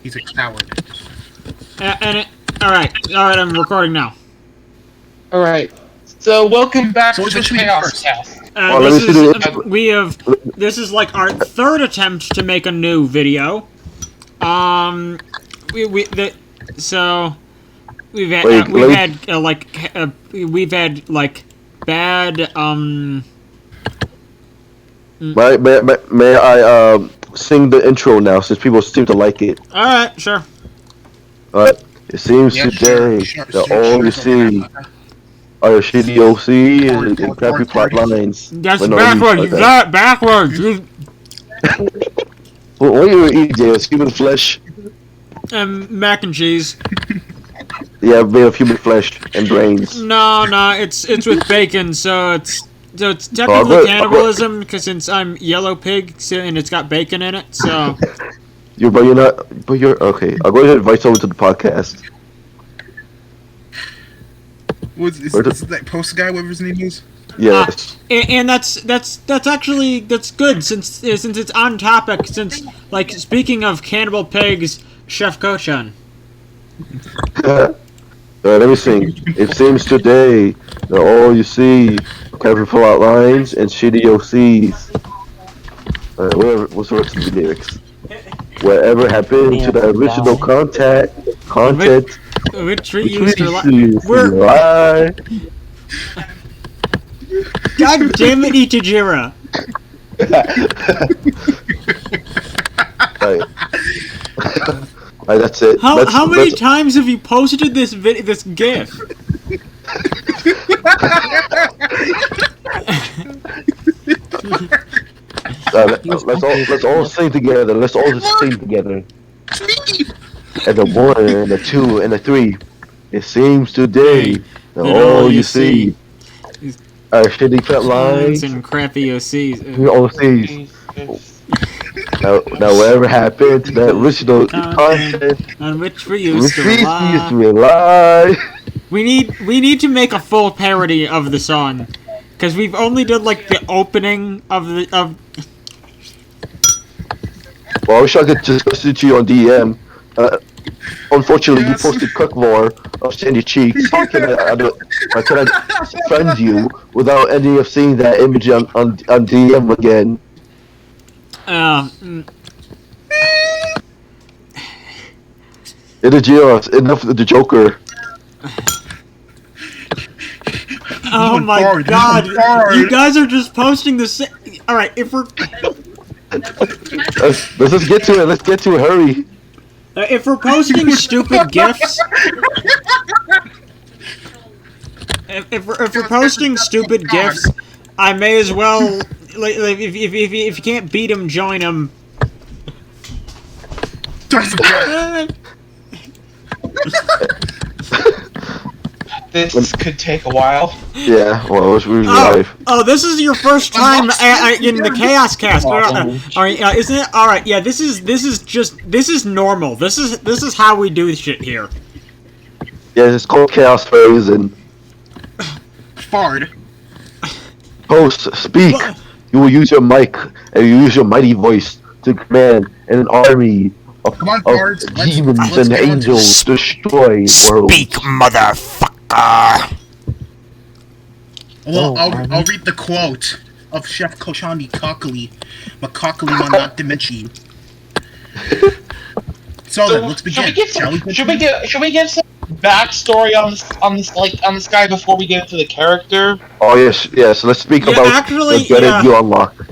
He's a coward. Alright, I'm recording now. Alright. So, welcome back to the Chaos Cast. This is like our third attempt to make a new video. We've had bad May I sing the intro now, since people seem to like it? Alright, sure. Alright. It seems today that all you see are your shitty OC and crappy plot lines. That's backwards. You got it backwards. What do you eat, James? Human flesh? Mac and cheese. Yeah, made of human flesh and brains. No, it's with bacon, so it's technically cannibalism, because since I'm yellow pig and it's got bacon in it, so. You're okay. I'll go ahead and invite someone to the podcast. Is that post guy, whatever his name is? Yes. And that's good since it's on topic. Since, like, speaking of cannibal pigs, Chef Kochan. Let me sing. It seems today that all you see are crappy plot lines and shitty OCs. What's the rest of the lyrics? Whatever happened to the original content? Which we used to lie. God damn it, Itajira! That's it. How many times have you posted this GIF? Let's all sing together. Let's all just sing together. And the 1 and the 2 and the 3. It seems today that all you see are shitty cut lines and crappy OCs. Now whatever happened to that original content on which we used to rely. We need to make a full parody of the song, because we've only done like the opening of. Well, I wish I could just listen to you on DM. Unfortunately, you posted cook more of Sandy Cheeks. How can I friend you without any of seeing that image on DM again? Enough of the Joker. Oh my god! You guys are just posting the same. All right, if we're let's just get to it. Let's get to it. Hurry. If we're posting stupid gifs, if we're posting stupid gifs, I may as well. If you can't beat him, join him. This could take a while. Yeah, well, it's really live. Oh, this is your first time in the Chaos Cast. Isn't it? All right, yeah. This is normal. This is how we do shit here. Yeah, it's called Chaos for a reason. Fard. Host, speak. You will use your mic and you use your mighty voice to command an army of demons and angels to destroy worlds. Speak, motherfucker. Well, I'll read the quote of Chef Kochani Kakali, Makakali Manat Dimenchi. So then, let's begin. Should we get some backstory on this guy before we get into the character? Oh yes. Let's speak about the dreaded UUnlocked.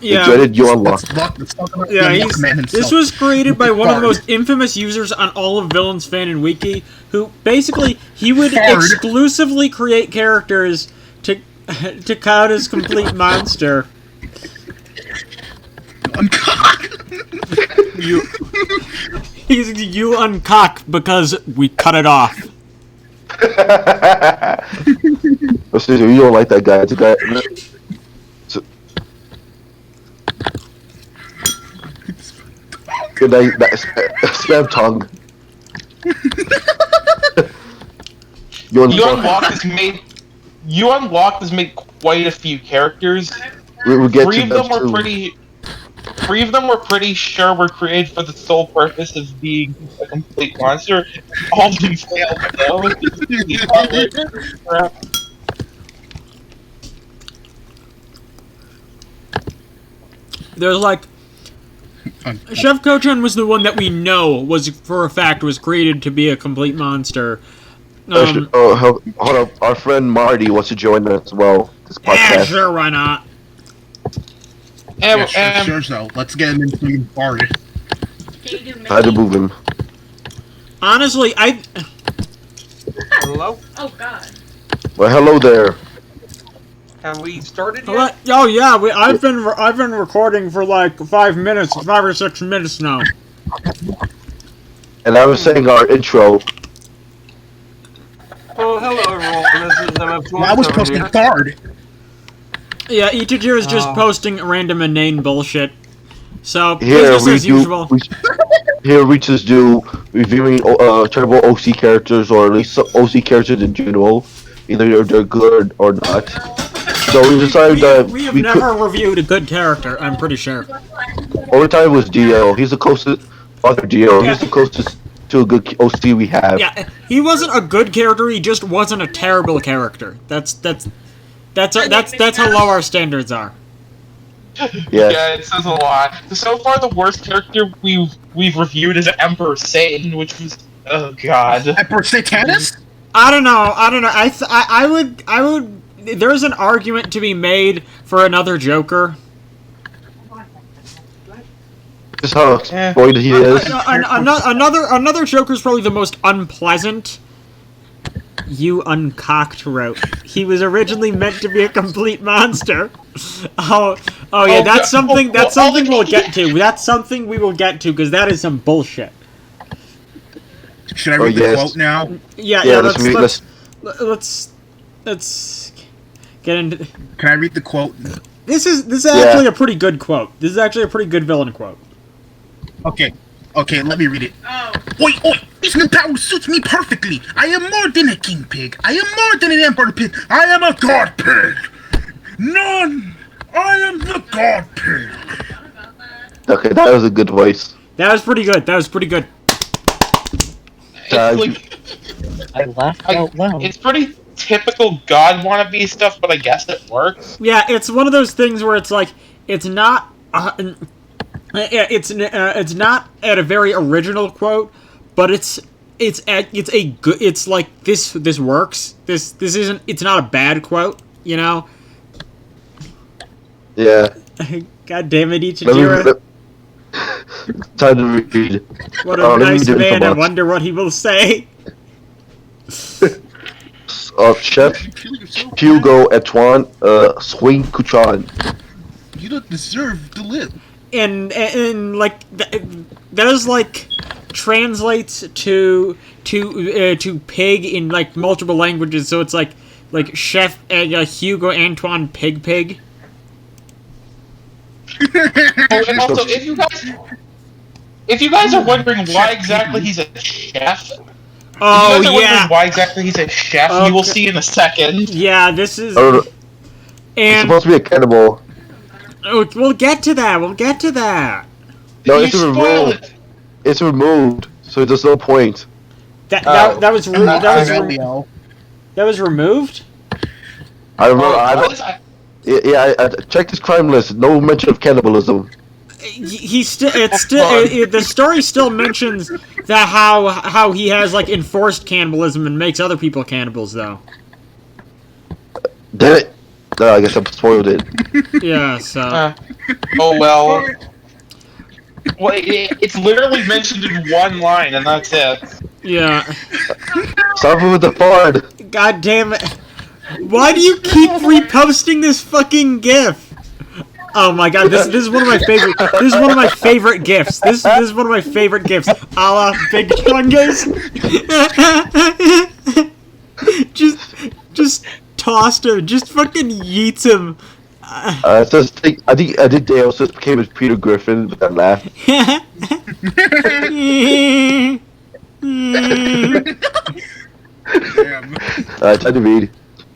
Yeah. The dreaded UUnlocked. This was created by one of the most infamous users on all of Villains Fanon Wiki, who basically he would exclusively create characters to count as complete monster. You uncock because we cut it off. You don't like that guy. It's a guy. Good night, spam tongue. UUnlocked has made quite a few characters. We'll get Three to of them them were pretty. 3 of them we're pretty sure were created for the sole purpose of being a complete monster. All of them failed though. There's like Chef Kochan was the one that we know was for a fact was created to be a complete monster. Hold up. Our friend Marty wants to join us as well. This podcast. Yeah, sure, why not? Sure, so let's get him into the party. I had to move him. Honestly, Hello? Oh god. Well, hello there. Have we started yet? Oh yeah, I've been recording for like 5 or 6 minutes now. And I was saying our intro. Oh, hello everyone. This is I was posting card. Yeah, Ichijo is just posting random inane bullshit. So Here business we as do. usual. Here we just do reviewing terrible OC characters, or at least OC characters in general, either they're good or not. So we decided that we have never reviewed a good character. I'm pretty sure. Only time was Dio. He's the closest. Other Dio. He's the closest to a good OC we have. Yeah, he wasn't a good character. He just wasn't a terrible character. That's how low our standards are. Yeah, it says a lot. So far, the worst character we've reviewed is Emperor Satan, which was god. Emperor Satanus? I don't know. I would. There's an argument to be made for another Joker. Just how exploited he is. Another Joker's probably the most unpleasant. UUncocked wrote. He was originally meant to be a complete monster. Oh yeah, that's something we'll get to. That's something we will get to because that is some bullshit. Should I read the quote now? Yeah. Let's get into. Can I read the quote? This is actually a pretty good quote. This is actually a pretty good villain quote. Okay, let me read it. Oh. Oi! This new power suits me perfectly. I am more than a king pig. I am more than an emperor pig. I am a god pig. None. I am the god pig. Okay, that was a good voice. That was pretty good. I laughed out loud. It's pretty typical god wannabe stuff, but I guess it works. Yeah, it's one of those things where it's like it's not not at a very original quote, but it's like this works. This isn't. It's not a bad quote, you know. Yeah. God damn it, Ichijiro. Time to read. What a nice man. I wonder what he will say. Chef Hugo Antoine Swing Kuchan. You don't deserve to live. And like that is like translates to pig in like multiple languages. So it's like Chef Hugo Antoine Pig. Oh, and also, if you guys are wondering why exactly he's a chef, why exactly he's a chef, you will see in a second. Yeah, this is. It's And supposed to be a cannibal. we'll get to that. No, You it's spoiled removed. it. It's removed, so there's no point. That was removed. I don't know. I checked his crime list. No mention of cannibalism. The story still mentions that how he has like enforced cannibalism and makes other people cannibals though. Damn it! No, I guess I spoiled it. Yeah. So. Oh well. Well, it's literally mentioned in one line, and that's it. Yeah. Stop it with the fart. God damn it! Why do you keep reposting this fucking GIF? Oh my god, this is one of my favorite. This is one of my favorite GIFs. This is one of my favorite GIFs. A la Big Chungus. just tossed him. Just fucking yeets him. I think Dale just became as Peter Griffin with that laugh. Damn. Time to read.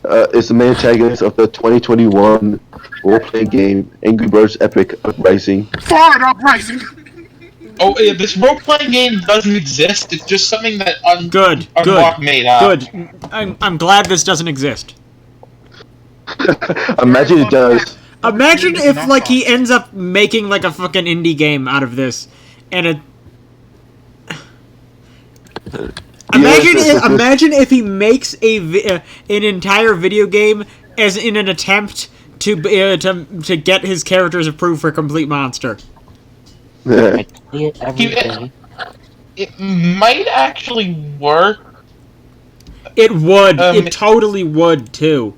It's the main antagonist of the 2021 role-playing game, Angry Birds Epic Uprising. Fart uprising. Oh, yeah, this role-playing game doesn't exist. It's just something that Good. Unlock made up. Good. I'm glad this doesn't exist. Imagine it does. Imagine if, like, he ends up making, like, a fucking indie game out of this, and it... Imagine if he makes an entire video game as in an attempt to get his characters approved for Complete Monster. Yeah. It might actually work. It would. It totally would too.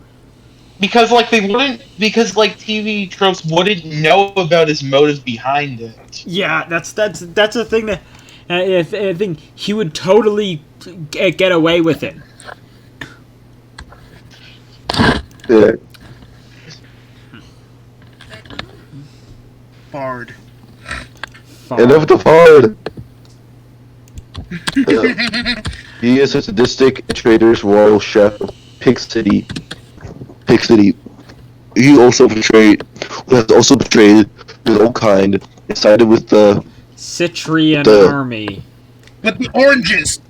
Because TV tropes wouldn't know about his motives behind it. Yeah, that's a thing that I think he would totally get away with it. Yeah. Bard. Enough of the fart. He is a sadistic trader's royal chef of Pig City. Pig City. He has also betrayed his own kind and sided with the Citrian army. But the oranges.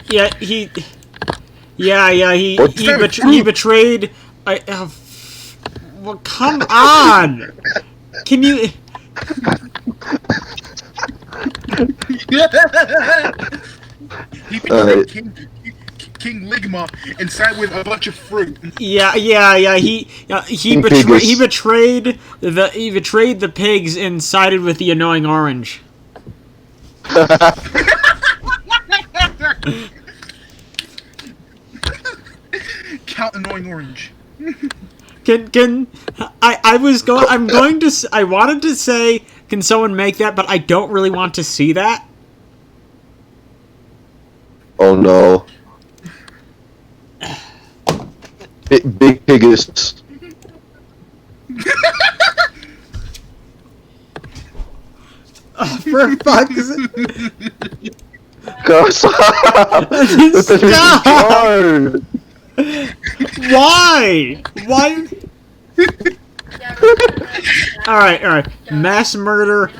Yeah, he betrayed. Well, come on! Can you? He betrayed King Ligma inside with a bunch of fruit. Yeah. He betrayed the pigs and sided with the annoying orange. Count annoying orange. I wanted to say, can someone make that, but I don't really want to see that. Oh no. Big pigists. For fuck's sake. Go stop! Stop! Why? Alright. Mass murder,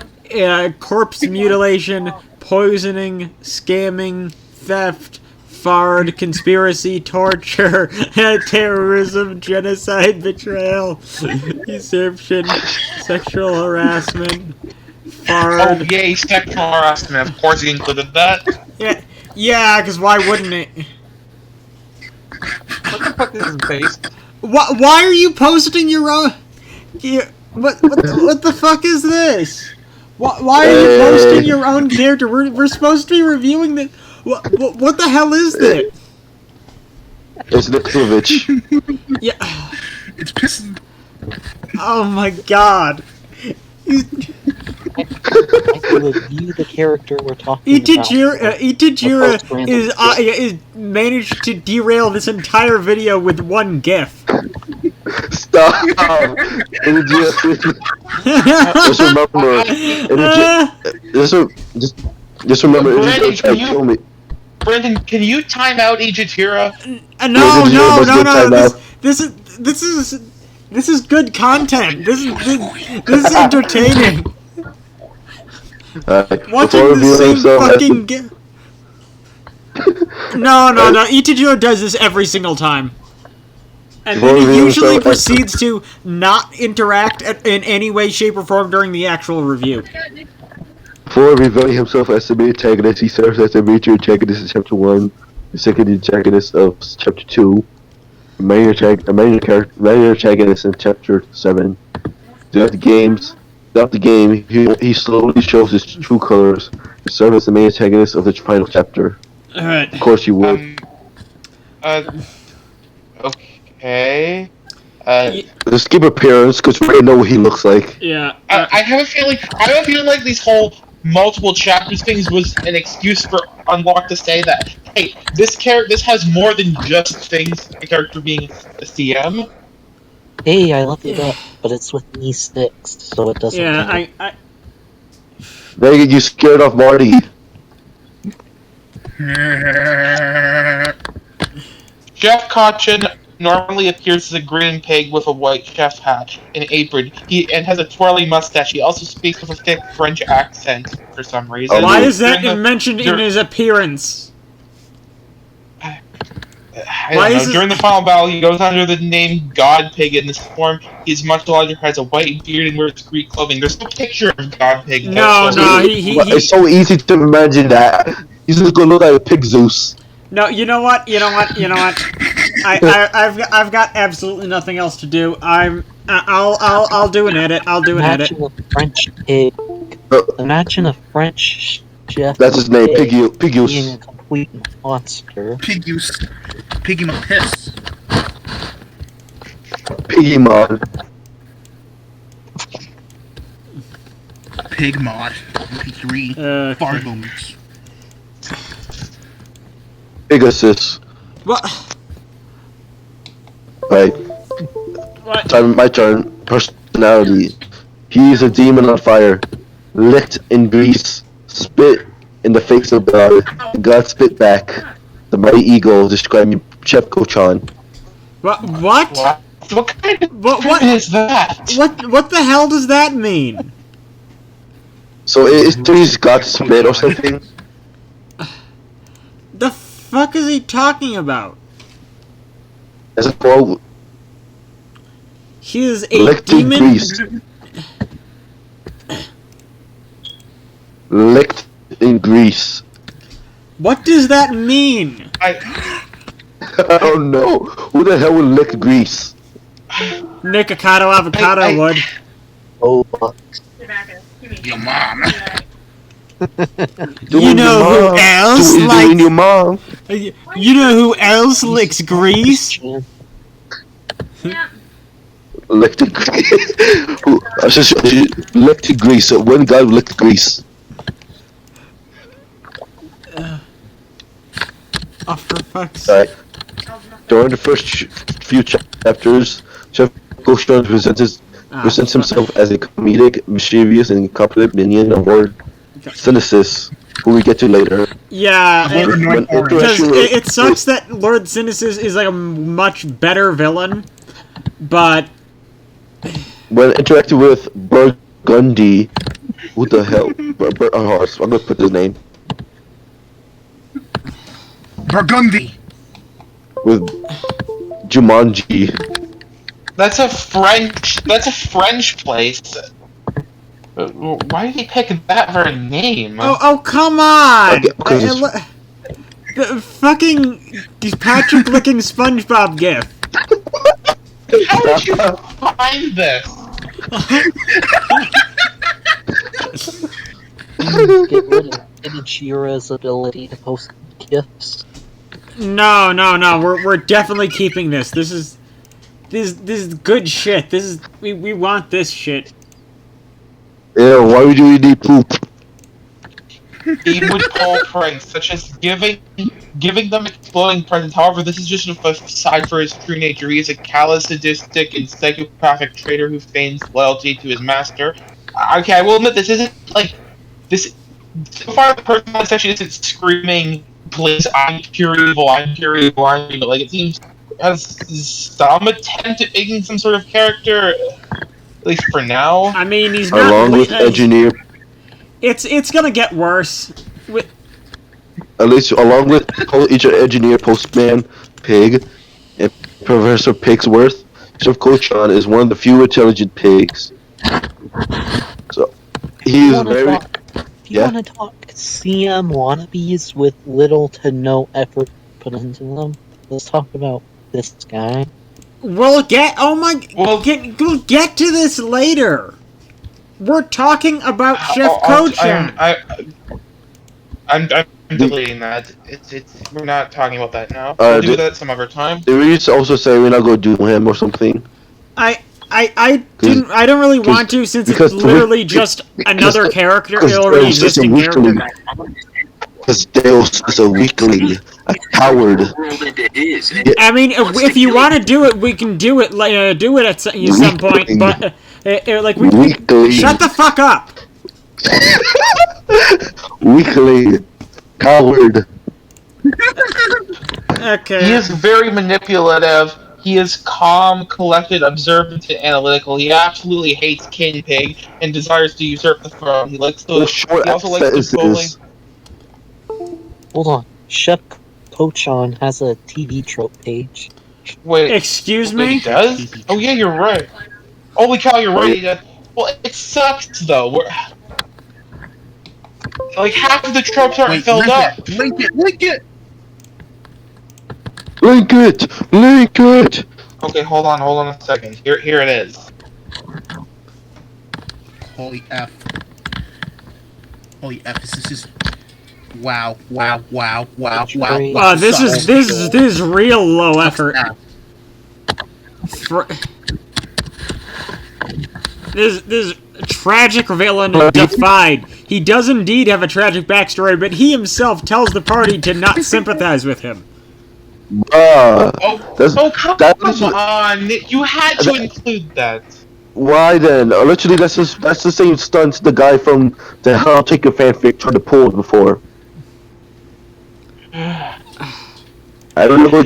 corpse mutilation, poisoning, scamming, theft, fard, conspiracy, torture, terrorism, genocide, betrayal, usurpation, sexual harassment, fard. Oh yay, sexual harassment. Of course he included that. Yeah, because why wouldn't it? What the fuck is his face? Why are you posting your own? What the fuck is this? Why are you posting your own character? We're supposed to be reviewing the. What the hell is this? It's Niklovich. Yeah. It's pissing. Oh my god. I can review the character we're talking about. Itajira is managed to derail this entire video with one GIF. Stop! Just remember, just remember, Brandon, can you time out Ijatira? No. This is good content. This is entertaining. Watching the same fucking GIF. No. Itajiro does this every single time. And then he usually proceeds to not interact in any way, shape, or form during the actual review. Before revealing himself as the main antagonist, he serves as the major antagonist in Chapter 1, the second antagonist of Chapter 2, a main antagonist in Chapter 7. Throughout the game, he slowly shows his true colors and serves as the main antagonist of the final chapter. Alright. Of course you would. Okay. Just skip appearance, because we already know what he looks like. Yeah. I have a feeling like these whole multiple chapters things was an excuse for Unlock to say that, hey, this has more than just things a character being a CM. Hey, I love it up, but it's with me sticks, so it doesn't. Yeah, Megan, you scared off Marty. Jeff Cochin normally appears as a green pig with a white chef hat and apron. And has a twirly mustache. He also speaks with a thick French accent for some reason. Why is that During the- mentioned in dur- his appearance? I Why don't is know. it- During the final battle, he goes under the name God Pig. In this form, he's much larger, has a white beard, and wears Greek clothing. There's no picture of God Pig. No, whatsoever. It's so easy to imagine that. He's just gonna look like a pig Zeus. No, you know what? I've got absolutely nothing else to do. I'll do an edit. I'll do an edit. Imagine a French pig. Imagine a French chef. That's his name, pig being Pigius. a complete monster. Piggy my piss. Pigimon. Pig mod. MP3. Fart moments. Pegasus. What? Right. What? Time, my turn. Personality. He is a demon on fire. Licked in grease. Spit in the face of God. God spit back. The mighty eagle describing Chef Kochan. What? What kind of What is that? What the hell does that mean? So is he's got spit or something? The fuck is he talking about? As a quote, He is a licked in demon. grease. Licked in grease. What does that mean? I don't know. Who the hell would lick grease? Nikocado avocado would. Oh, fuck. Your mom. You know who else Doing likes? your mom. You know who else licks grease? Licked in grease. Licked in grease. So when God licked grease. Oh, for fuck's Right. sake. During the first few chapters, Chef Kochan presents himself as a comedic, mischievous, and incompetent minion of Lord Cynesis, who we get to later. Yeah, When because it sucks that Lord Cynesis is like a much better villain, but When interacting with Burgundy, who the hell? I'm gonna put his name. Burgundy. With Jumanji. That's a French place. Why did he pick that for a name? oh come on! Okay, 'cause it's- The fucking Patrick licking SpongeBob gif. How did you find this? Get rid of Ichira's ability to post gifs. No, we're definitely keeping this. This is good shit. We want this shit. Yeah, why would you need poop? He would pull pranks, such as giving them exploding presents. However, this is just a facade for his true nature. He is a callous, sadistic, and psychopathic traitor who feigns loyalty to his master. Okay, I will admit this isn't like this. So far, the personality section isn't screaming, "Please, I'm pure evil, I'm pure evil, I'm evil." Like it seems has some attempt at making some sort of character, at least for now. I mean, he's not. Along with engineer, It's gonna get worse. at least along with each engineer, postman, pig, and Professor Pigsworth, Chef Kochan is one of the few intelligent pigs. So he is very. If you want to talk CM wannabes with little to no effort put into them, let's talk about this guy. We'll get we'll get to this later. We're talking about Chef Kochan. I'm deleting that. We're not talking about that now. We'll do that some other time. Did we just also say we're not going to do him or something? I don't really want to, since it's literally just another character, an already existing character. Because Deus is a weakling, a coward. I mean, if you want to do it, we can do it. Do it at some point, but like Weakling. shut the fuck up. Weakling, coward. Okay. He is very manipulative. He is calm, collected, observant, and analytical. He absolutely hates King Pig and desires to usurp the throne. He likes to. The short He also likes to bully. sentences. Hold on. Chef Cochon has a TV trope page. Wait, Excuse wait, me? he does? Oh yeah, you're right. Holy cow, you're right. He does. Well, it sucks though. Like half of the tropes aren't Wait, filled up. link it, link it! Link it! Link it! Okay, hold on a second. Here it is. Holy F. Holy F, this is just... Wow, wow, wow, wow, wow. Great. wow. This is real low effort. This tragic villain defied. He does indeed have a tragic backstory, but he himself tells the party to not sympathize with him. Oh, come on! You had to include that. Why then? Literally, that's the same stunt the guy from the Hell Taker fanfic tried to pull before. I don't know.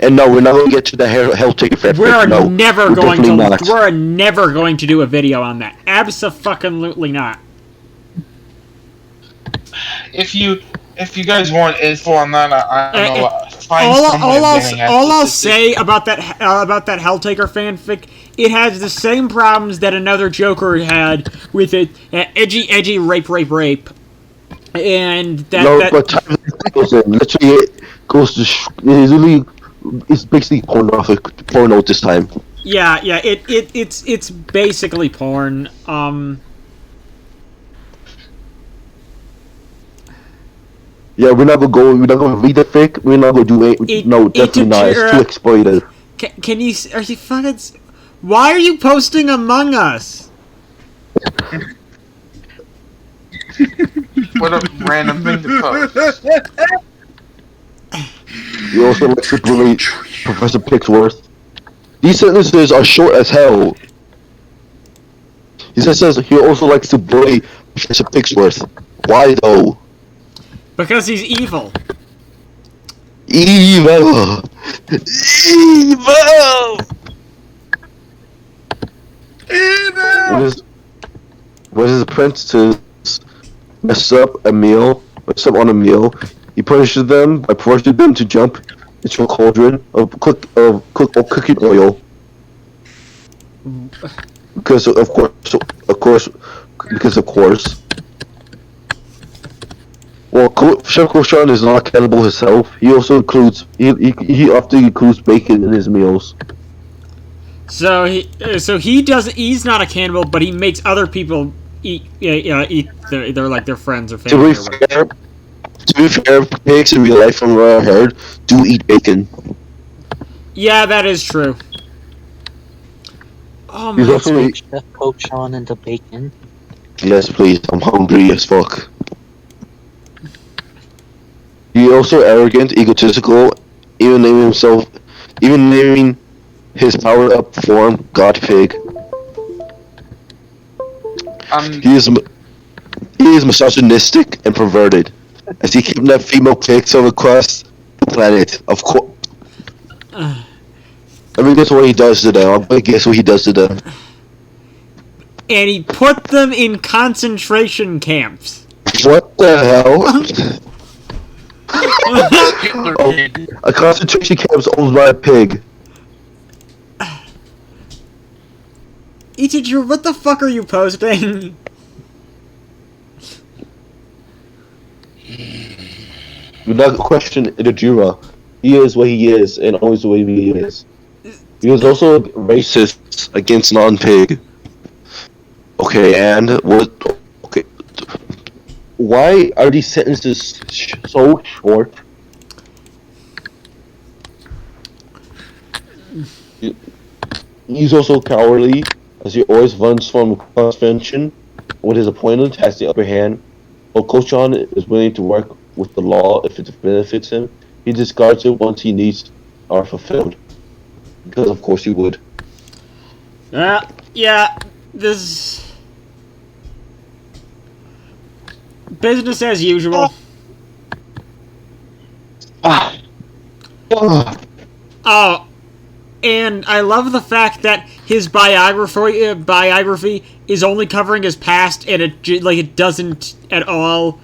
And no, we're not going to get to the Hell Taker fanfic. We're no, never going definitely to. not. We're never going to do a video on that. Abso-fucking-lutely not. If you guys want info on that, I don't know. Find All I'll say about that Helltaker fanfic, it has the same problems that another Joker had with it, edgy rape, and that. No, that but time goes in. Literally, it goes to it's basically porno this time. yeah, it's basically porn. Yeah, we're not gonna read the fic. We're not gonna do it. No, definitely not. It's too exploited. Can you? Are you fucking? Why are you posting Among Us? What a random thing to post. You also like to bully Professor Picksworth. These sentences are short as hell. He says he also likes to bully Professor Picksworth. Why though? Because he's evil. Evil! Evil! Evil! When his apprentices mess up on a meal, he punishes them by forcing them to jump into a cauldron of cooking oil. Because of course. Well, Chef Cochon is not cannibal himself. He also includes he often includes bacon in his meals. So he's not a cannibal, but he makes other people eat their friends or family. To be fair, pigs in real life from what I heard do eat bacon. Yeah, that is true. Oh He's my! also Make Chef Cochon into bacon. Yes, please. I'm hungry as fuck. He also arrogant, egotistical, even naming his powered-up form God Pig. He is misogynistic and perverted, as he kidnapped female pigs across the planet. Of course. I mean, that's what he does to them. I'm gonna guess what he does to them. And he put them in concentration camps. What the hell? A concentration camp is owned by a pig. Ichijo, what the fuck are you posting? Do not question Itajima. He is what he is, and always the way he is. He was also racist against non-pig. Okay, and what? Okay, why are these sentences so short? He's also cowardly, as he always runs from convention when his opponent has the upper hand. While Kochon is willing to work with the law if it benefits him, he discards it once his needs are fulfilled. Because of course he would. Yeah, this... business as usual. Oh, and I love the fact that his biography is only covering his past, and it doesn't at all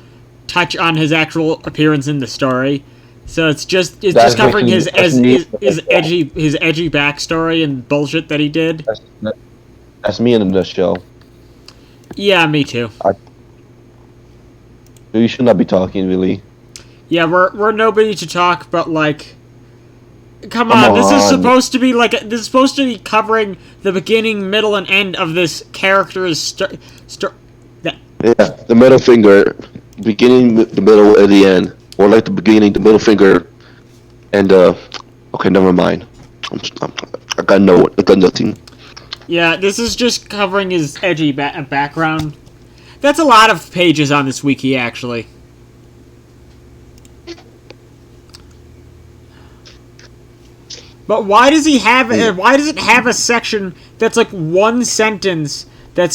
touch on his actual appearance in the story. So it's just covering his edgy backstory and bullshit that he did. That's me in a nutshell. Yeah, me too. You should not be talking, really. Yeah, we're nobody to talk, but like, come on, this is supposed to be covering the beginning, middle, and end of this character's Yeah, the middle finger, beginning, the middle, and the end, or like the beginning, the middle finger, and okay, never mind. I got nothing. Yeah, this is just covering his edgy background. That's a lot of pages on this wiki, actually. But why does it have a section that's like one sentence that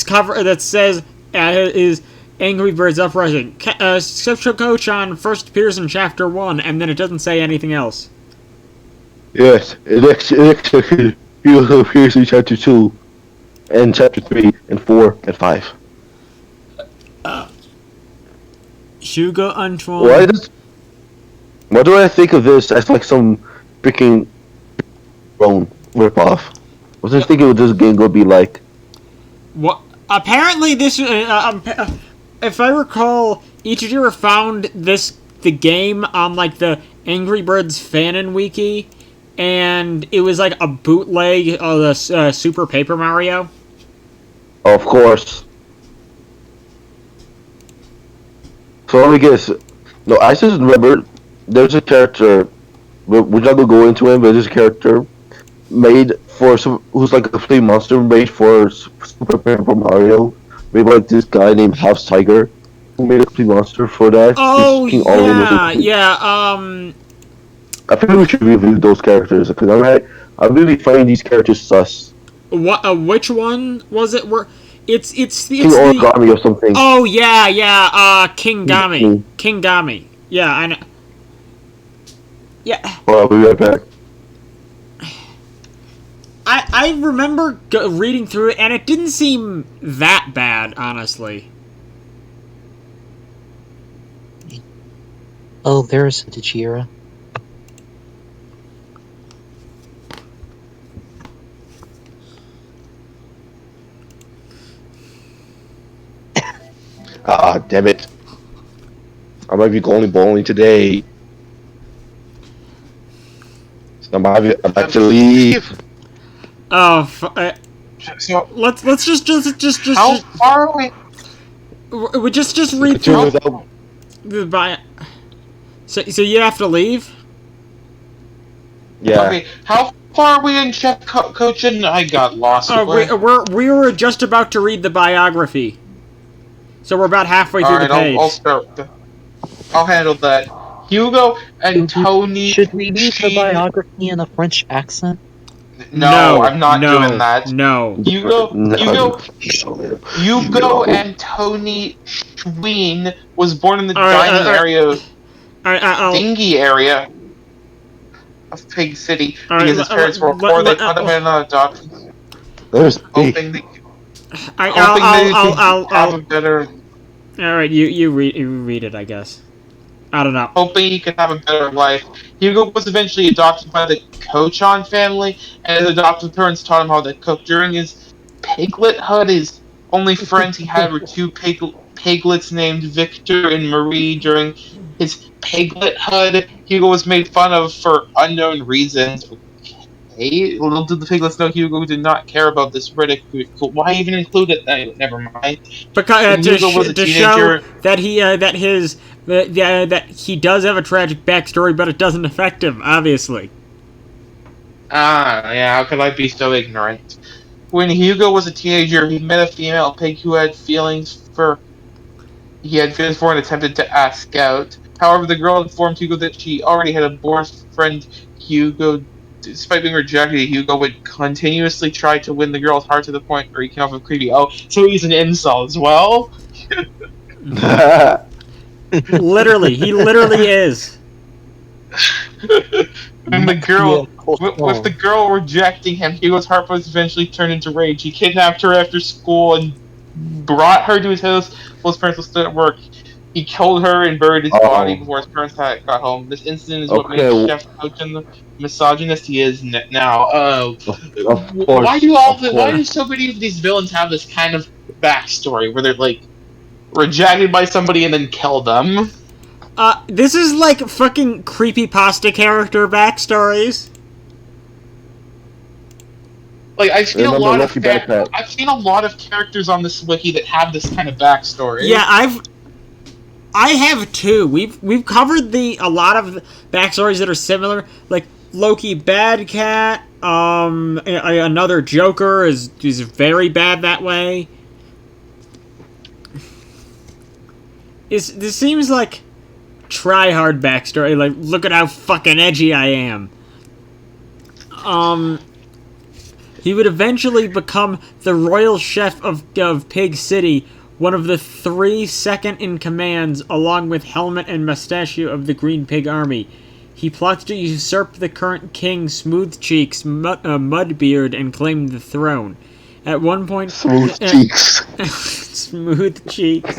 says is Angry Birds Uprising. Koch-chan first appears in Chapter 1, and then it doesn't say anything else. Yes, it actually he also appears in Chapter 2, and Chapter 3, and 4, and 5. Hugo Antoine. Why do I think of this as like some freaking ripoff? I was just thinking what this game would be like. What? Apparently, this. If I recall, Ichijiro found the game on like the Angry Birds fanon wiki, and it was like a bootleg of the Super Paper Mario. Of course. So let me guess. No, I just remember there's a character. We're not gonna go into him, but there's a character made for who's like a complete monster made for Super Paper Mario. Made by like this guy named House Tiger, who made a complete monster for that. Oh yeah. I think we should review those characters because I'm really finding these characters sus. What? Which one was it? It's King Origami or something. Oh yeah. Kingami. Yeah, I know. Yeah. Well, I'll be right back. I remember reading through it, and it didn't seem that bad, honestly. Oh, there's Tachira. Ah, damn it. I might be going bowling today. So I might have to leave. Oh, So, let's just how far are we? we just read through the bio. So you have to leave? Yeah. Okay, how far are we in Coach? And I got lost. We were just about to read the biography, so we're about halfway through the page. I'll start. I'll handle that. Hugo and Tony. Should we read the biography in a French accent? No, I'm not doing that. No. Hugo and Tony Schween was born in the dingy area of Pig City because his parents were poor. They put him in adoption. Hoping they have a better. All right, you read it, I guess. I don't know. Hoping he could have a better life. Hugo was eventually adopted by the Koch-chan family, and his adoptive parents taught him how to cook. During his piglethood, his only friends he had were two piglets named Victor and Marie. During his piglethood, Hugo was made fun of for unknown reasons. Okay, little did the piglets know Hugo did not care about this ridicule. Why even include it? Never mind. Because to show that he does have a tragic backstory, but it doesn't affect him, obviously. Yeah, how could I be so ignorant? When Hugo was a teenager, he met a female pig who had feelings for and attempted to ask out. However, the girl informed Hugo that she already had a boyfriend. Despite being rejected, Hugo would continuously try to win the girl's heart to the point where he came off of creepy. Oh, so he's an incel as well? Literally, he literally is. And the girl, Yeah, with the girl rejecting him, Hugo's heart was eventually turned into rage. He kidnapped her after school and brought her to his house while his parents were still at work. He killed her and buried his body before his parents got home. This incident is what made Okay. Chef Coachon the misogynist he is now. Of course. Why do so many of these villains have this kind of backstory where they're like rejected by somebody and then kill them? This is like fucking creepypasta character backstories. Like I've seen a lot of Backpack. I've seen a lot of characters on this wiki that have this kind of backstory. Yeah, I have too. We've covered a lot of backstories that are similar, like Loki Bad Cat. Another Joker is very bad that way. This seems like try hard backstory. Like, look at how fucking edgy I am. He would eventually become the royal chef of Pig City, one of the 3 second-in-commands, along with Helmet and Mustachio of the Green Pig Army. He plotted to usurp the current king, Smooth Cheeks Mudbeard, and claim the throne. At one point... Smooth Cheeks. Smooth Cheeks.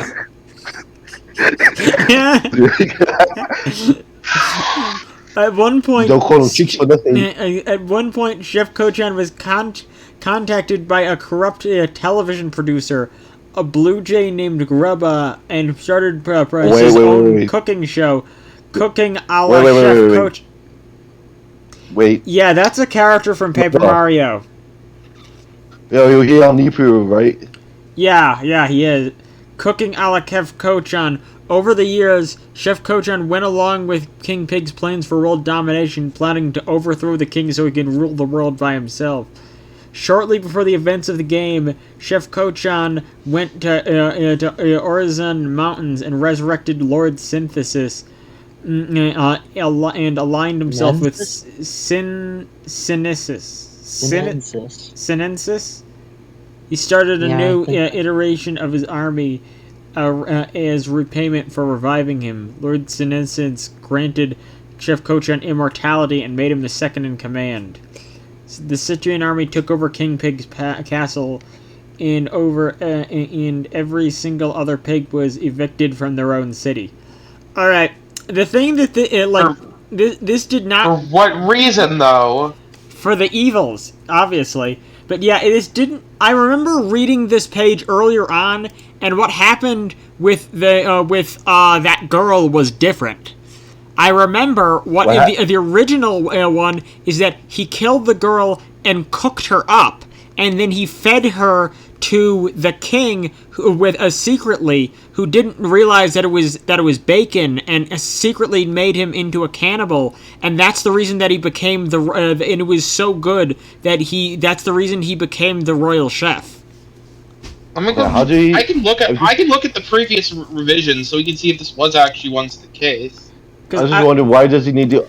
At one point, Don't call him Cheeks for nothing. At one point, Chef Kochan was contacted by a corrupt television producer, a blue jay named Grubba, and started his own cooking show, Cooking a la Chef Coach. Wait. Yeah, that's a character from Paper Mario. Yeah, he on Nibiru, right? Yeah, he is. Cooking a la Chef Kochan. Over the years, Chef Kochan went along with King Pig's plans for world domination, planning to overthrow the king so he can rule the world by himself. Shortly before the events of the game, Chef Kochan went to Orizon Mountains and resurrected Lord Synthesis, and aligned himself with Sinensis. He started a new iteration of his army as repayment for reviving him. Lord Sinensis granted Chef Kochan immortality and made him the second in command. The Citrian army took over King Pig's castle, and every single other pig was evicted from their own city. All right, the thing that this did not. For what reason, though? For the evils, obviously. But yeah, this didn't. I remember reading this page earlier on, and what happened with that girl was different. I remember the original one is that he killed the girl and cooked her up, and then he fed her to the king secretly, who didn't realize that it was bacon, and secretly made him into a cannibal, and that's the reason that he became and it was so good that that's the reason he became the royal chef. I can look at the previous revisions so we can see if this was actually once the case. I was just wondering, why does he need to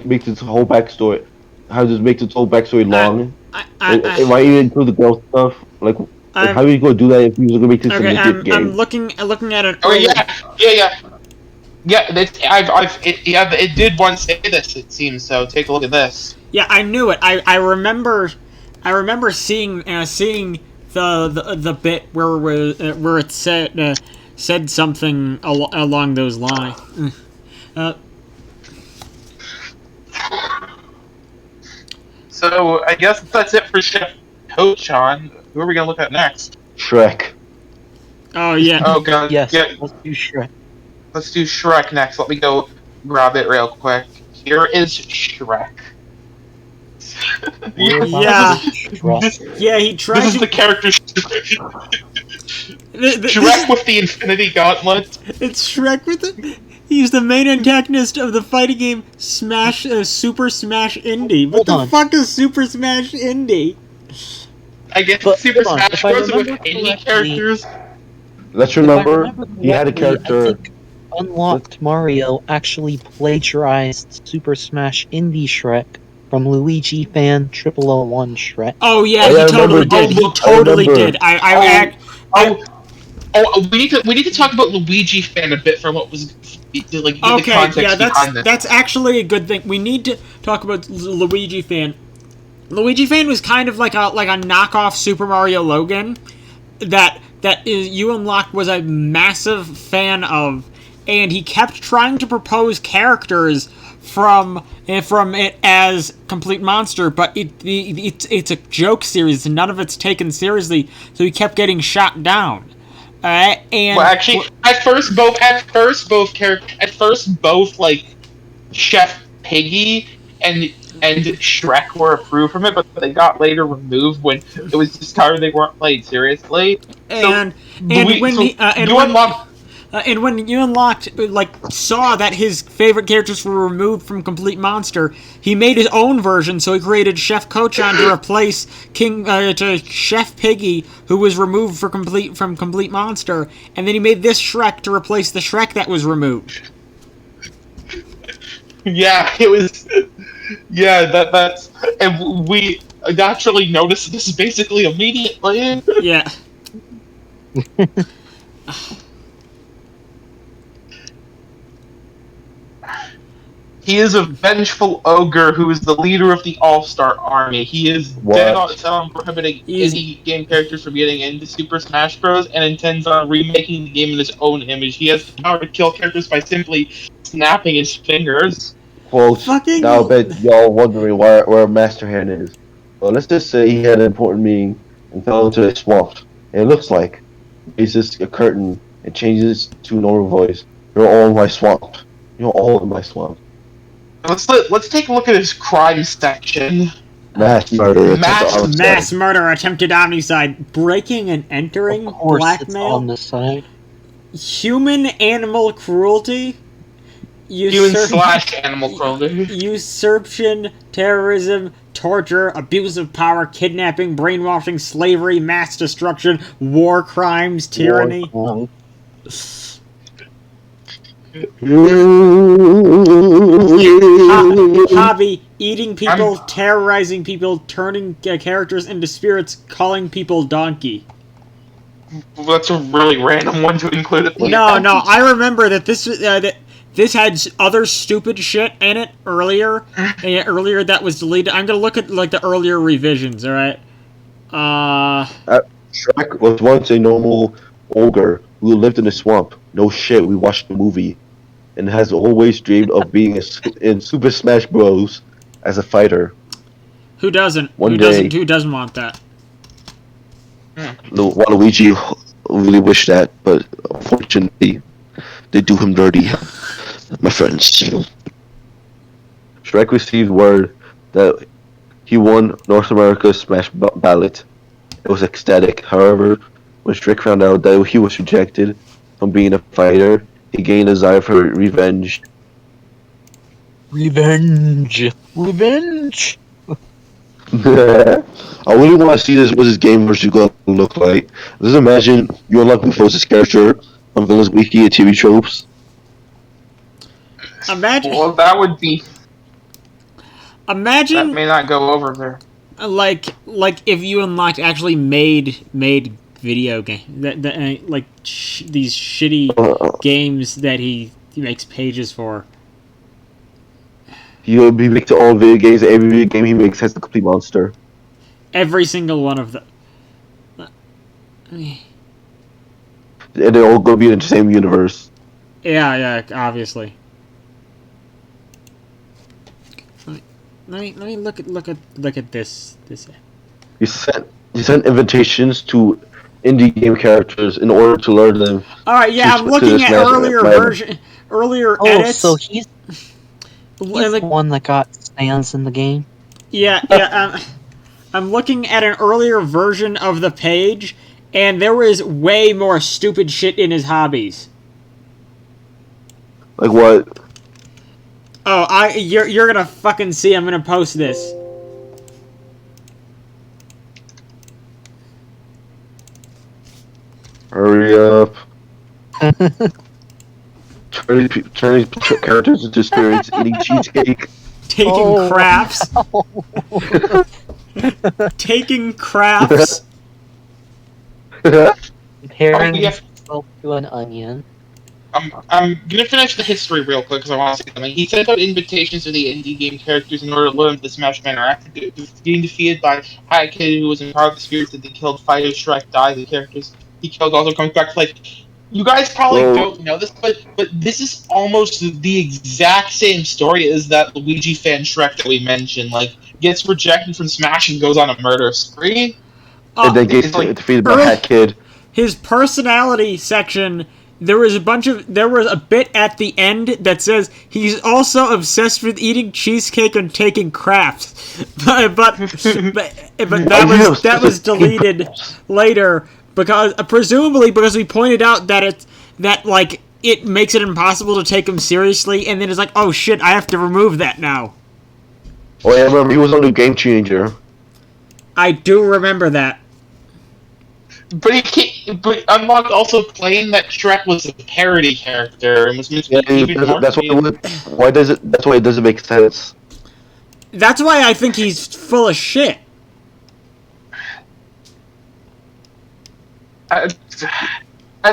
make this whole backstory? How does it make this whole backstory long? Why even include the girl stuff? Like, how are you going to do that if you're going to make this a legit game? I'm looking at it. Oh yeah. It did once say this. It seems so. Take a look at this. Yeah, I knew it. I remember seeing the bit where it said something along those lines. So I guess that's it for Chef Kochan. Who are we gonna look at next? Shrek. Oh yeah. Oh god. Yes. Yeah. Let's do Shrek. Let's do Shrek next. Let me go grab it real quick. Here is Shrek. Yeah. He tried. This is the character. Shrek with the Infinity Gauntlet. It's Shrek with the. He's the main antagonist of the fighting game Super Smash Indie. What the fuck is Super Smash Indie? I guess Super Smash Bros. With indie characters. Let's remember, he had a character. I think Unlocked Mario actually plagiarized Super Smash Indie Shrek from Luigi Fan 0001 Shrek. Oh yeah, he totally did. He totally did. We need to talk about Luigi Fan a bit from what was the Okay, context yeah, behind this. that's actually a good thing. We need to talk about Luigi Fan. Luigi Fan was kind of like a knockoff Super Mario Logan that UUnlocked was a massive fan of, and he kept trying to propose characters from it as Complete Monster, but it's a joke series and none of it's taken seriously, so he kept getting shot down. And Well, actually, at first both like Chef Piggy and Shrek were approved from it, but they got later removed when it was discovered they weren't played seriously. and when UUnlocked saw that his favorite characters were removed from Complete Monster, he made his own version. So he created Chef Kochan to replace Chef Piggy, who was removed from Complete Monster, and then he made this Shrek to replace the Shrek that was removed. Yeah, it was. Yeah, that's and we naturally noticed this basically immediately. Yeah. He is a vengeful ogre who is the leader of the All-Star Army. He is dead set on prohibiting any game characters from getting into Super Smash Bros. And intends on remaking the game in his own image. He has the power to kill characters by simply snapping his fingers. Folks, now I bet y'all wondering where Master Hand is. Well, let's just say he had an important meeting and fell into a swamp. And it looks like it's just a curtain and changes to a normal voice. You're all in my swamp. You're all in my swamp. Let's take a look at his crime section. Mass murder. Mass murder, attempted omnicide, breaking and entering, Of course, blackmail, it's on the side. human-animal cruelty, Human/animal cruelty. usurpation, terrorism, torture, abuse of power, kidnapping, brainwashing, slavery, mass destruction, war crimes, tyranny. Hobby, eating people, terrorizing people, turning characters into spirits, calling people donkey. That's a really random one to include at the end. No, I remember that this had other stupid shit in it earlier. Earlier that was deleted. I'm gonna look at the earlier revisions. All right. Shrek was once a normal ogre who lived in a swamp. No shit, we watched the movie, and has always dreamed of being in Super Smash Bros. As a fighter. Who doesn't? Who doesn't want that? Waluigi really wish that, but unfortunately, they do him dirty, my friends. Shrek received word that he won North America's Smash Ballot. It was ecstatic. However, when Shrek found out that he was rejected from being a fighter, he gained a desire for revenge. Revenge! I really want to see what his game version going to look like. Just imagine UUnlocked before this character on Villains Wiki and TV tropes. Imagine. Well, that would be. Imagine. That may not go over there. Like if UUnlocked actually made video game these shitty games that he makes pages for. He makes all video games. Every video game he makes has the Complete Monster. Every single one of them. And they're all going to be in the same universe. Yeah, obviously. Let me look at this. You sent invitations to indie game characters in order to learn them. All right, yeah, I'm looking at earlier edits. So he's the one that got stands in the game. Yeah. I'm looking at an earlier version of the page, and there was way more stupid shit in his hobbies. Like what? Oh, you're gonna fucking see. I'm gonna post this. Hurry up. Turning characters into spirits, eating cheesecake. Taking craps. Taking craps. Comparing yourself to an onion. I'm gonna finish the history real quick because I want to say something. He sent out invitations to the indie game characters in order to learn the Smash Man are after getting defeated by Hi Kid, who was in part of the spirits that they killed. Fighter Shrek died. The characters he killed also comes back to life. You guys probably Well, don't know this, but this is almost the exact same story as that Luigi fan Shrek that we mentioned. Like gets rejected from Smash and goes on a murder spree. and then It's gets like defeated by early- Hat Kid. His personality section, there was a bit at the end that says he's also obsessed with eating cheesecake and taking crafts, but that was deleted later because presumably because we pointed out that it makes it impossible to take him seriously, and then it's like, oh shit, I have to remove that now. Oh yeah, I remember he was on the Game Changer. I do remember that. But Unlocked also claimed that Shrek was a parody character and was meant to Yeah, be even more. that's why that's why it doesn't make sense. That's why I think he's full of shit. At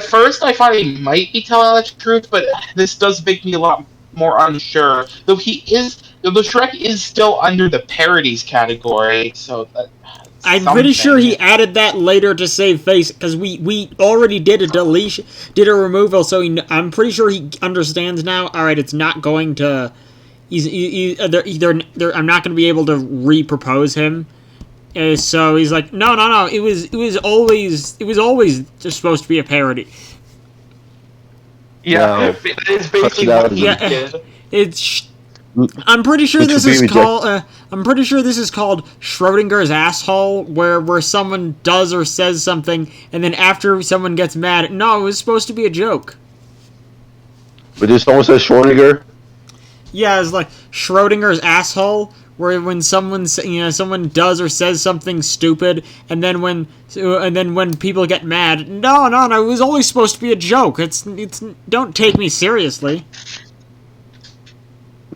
first, I thought he might be telling the truth, but this does make me a lot more unsure. Though the Shrek is still under the parodies category, so that. I'm pretty sure he added that later to save face because we already did a deletion, did a removal. So I'm pretty sure he understands now. All right, it's not going to. I'm not going to be able to re-propose him. So he's like, no. It was always just supposed to be a parody. Yeah, Wow. it's basically what he did. It's. I'm pretty sure this is called. I'm pretty sure this is called Schrodinger's asshole, where someone does or says something, and then after someone gets mad, no, it was supposed to be a joke. But did someone say Schrodinger? Yeah, it's like Schrodinger's asshole, where when someone does or says something stupid, and then when people get mad, no, it was always supposed to be a joke. It's don't take me seriously.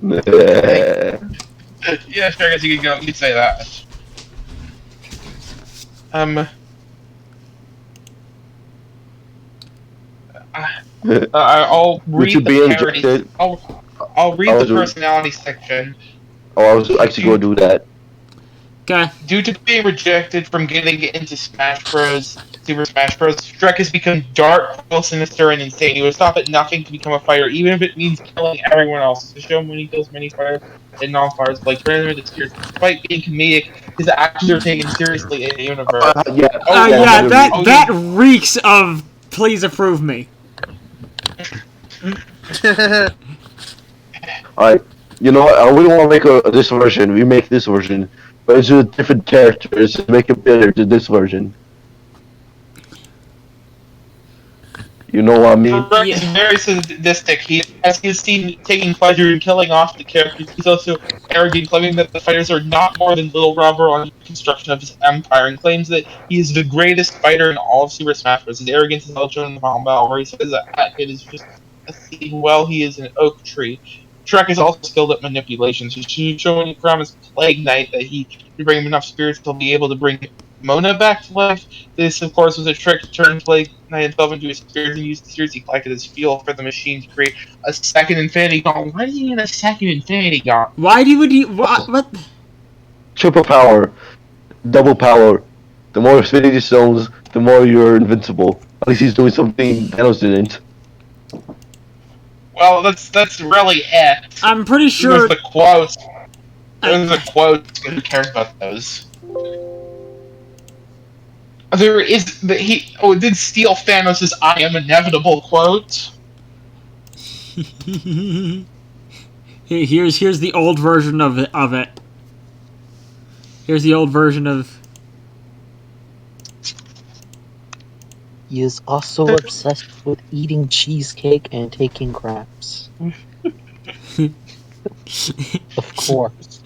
Yeah, sure. I guess you could go. You could say that. I'll read you the be parody. injected? I'll read the personality section. Oh, I was actually going to do that. Okay. Due to being rejected from getting into Smash Bros. Super Smash Bros., Shrek has become dark, cruel, sinister, and insane. He will stop at nothing to become a fighter, even if it means killing everyone else. To show him when he kills many fighters and non-fighters, like tournament experience. Despite being comedic, his actions are taken seriously in the universe. That reeks of please approve me. Alright, you know what? I really want to make this version. We make this version, but it's a different character. It's to make it better to this version. You know what I mean? Shrek is very sadistic. As he is seen taking pleasure in killing off the characters, he's also arrogant, claiming that the fighters are not more than little rubber on the construction of his empire, and claims that he is the greatest fighter in all of Super Smash Bros. His arrogance is also shown in the final battle, where he says that Hat Kid is just a seed while he is an oak tree. Shrek is also skilled at manipulation, so he should show when he promised Plague Knight that he could bring him enough spirits to be able to bring Mona back to life. This, of course, was a trick to turn Plague Knight himself into a spirit and use the spirits he collected as fuel for the machine to create a second Infinity Gauntlet. Why does he need a second Infinity Gauntlet? Why would he? What? Triple power, double power. The more Infinity Stones, the more you're invincible. At least he's doing something Thanos didn't. Well, that's really it. I'm pretty sure. There's the quotes. There's the quotes. Who cares about those? There is it did steal Thanos' "I am inevitable" quote. Here's the old version of it. Here's the old version of. He is also obsessed with eating cheesecake and taking craps. Of course.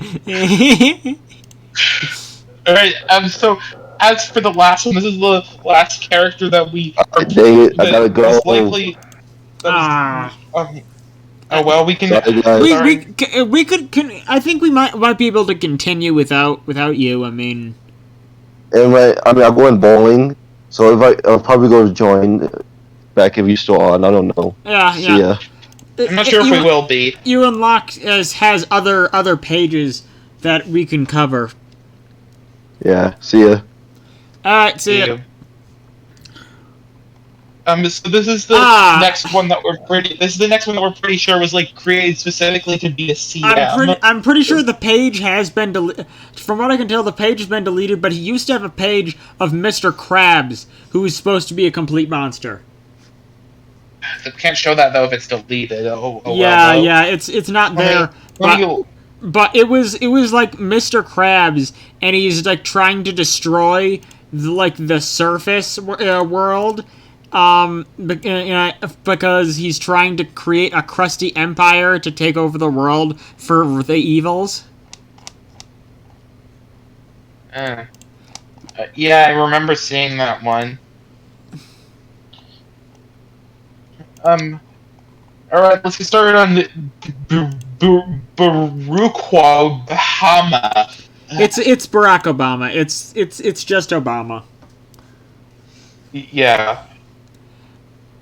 Alright, so as for the last one, this is the last character that we Dang it, I gotta go. likely. Oh well, we can. Sorry, guys. We could. I think we might be able to continue without you. I mean. And I'm going bowling, so I'll probably go to join. back if you're still on. I don't know. Yeah, See yeah. ya. I'm not sure if we will be. UUnlocked has other pages that we can cover. Yeah, see ya. Alright, see ya. So this is the next one that we're pretty. This is the next one that we're pretty sure was like created specifically to be a CM. I'm pretty sure the page has been deleted. From what I can tell, the page has been deleted. But he used to have a page of Mr. Krabs, who was supposed to be a complete monster. They can't show that though if it's deleted. Yeah, it's not there. But it was like Mr. Krabs, and he's like trying to destroy the surface world. Because he's trying to create a crusty empire to take over the world for the evils. Yeah, I remember seeing that one. Alright, let's get started on Baruchwa Bahama. It's Barack Obama. It's just Obama. Yeah.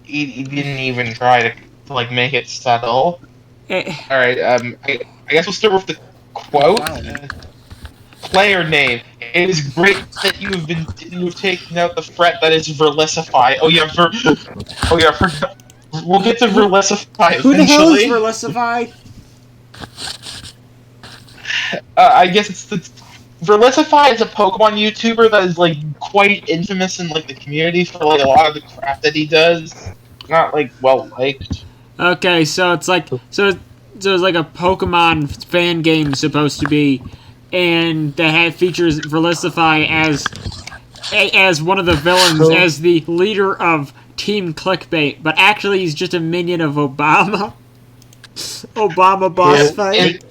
He didn't even try to like make it subtle. Alright, I guess we'll start with the quote. Player name. It is great that you've taken out the threat that is Verlisify. We'll get to Verlisify eventually. Who the hell is Verlisify? I guess it's Verlisify is a Pokemon YouTuber that is like quite infamous in like the community for like a lot of the crap that he does. Not like well liked. Okay, so it's like it's like a Pokemon fan game supposed to be, and that features Verlisify as one of the villains, as the leader of Team Clickbait, but actually he's just a minion of Obama. Obama boss fight.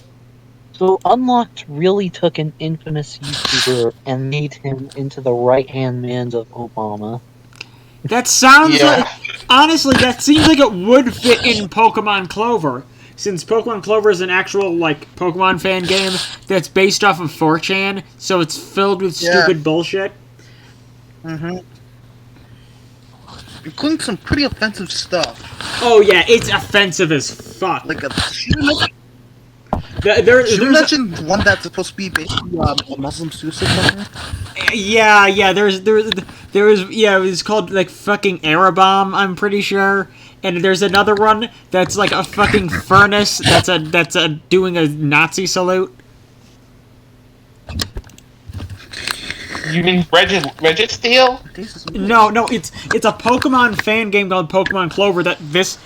So Unlocked really took an infamous YouTuber and made him into the right-hand man of Obama. That sounds like... Honestly, that seems like it would fit in Pokemon Clover. Since Pokemon Clover is an actual, like, Pokemon fan game that's based off of 4chan, so it's filled with stupid bullshit. Mm-hmm. Including some pretty offensive stuff. Oh yeah, it's offensive as fuck. Like a... Should you mention one that's supposed to be basically a Muslim suicide? Yeah, it was called like fucking Arabomb, I'm pretty sure. And there's another one that's like a fucking furnace that's doing a Nazi salute. You mean Registeel? No, it's a Pokemon fan game called Pokemon Clover that this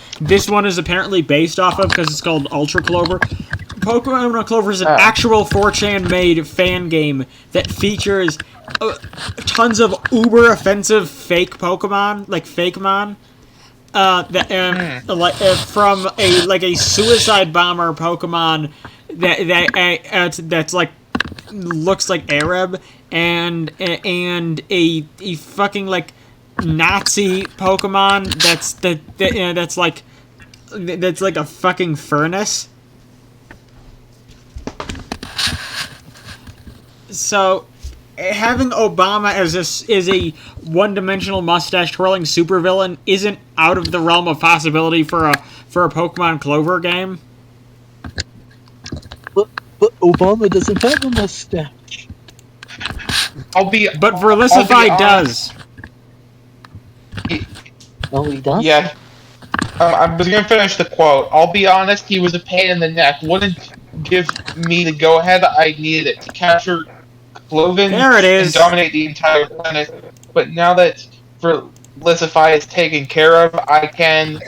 one is apparently based off of because it's called Ultra Clover. Pokemon Clover is an actual 4chan made fan game that features tons of uber offensive fake Pokemon, like Fakemon, from a suicide bomber Pokemon that's like looks like Arab and a fucking like Nazi Pokemon that's like a fucking furnace. So, having Obama as a one-dimensional mustache-twirling supervillain isn't out of the realm of possibility for a Pokemon Clover game. But Obama doesn't have a mustache. But Verlisify does. Oh, he does? Yeah. I was gonna finish the quote. I'll be honest, he was a pain in the neck. Wouldn't give me the go-ahead I needed it to capture Cloven and dominate the entire planet. But now that Verlisify is taken care of, I can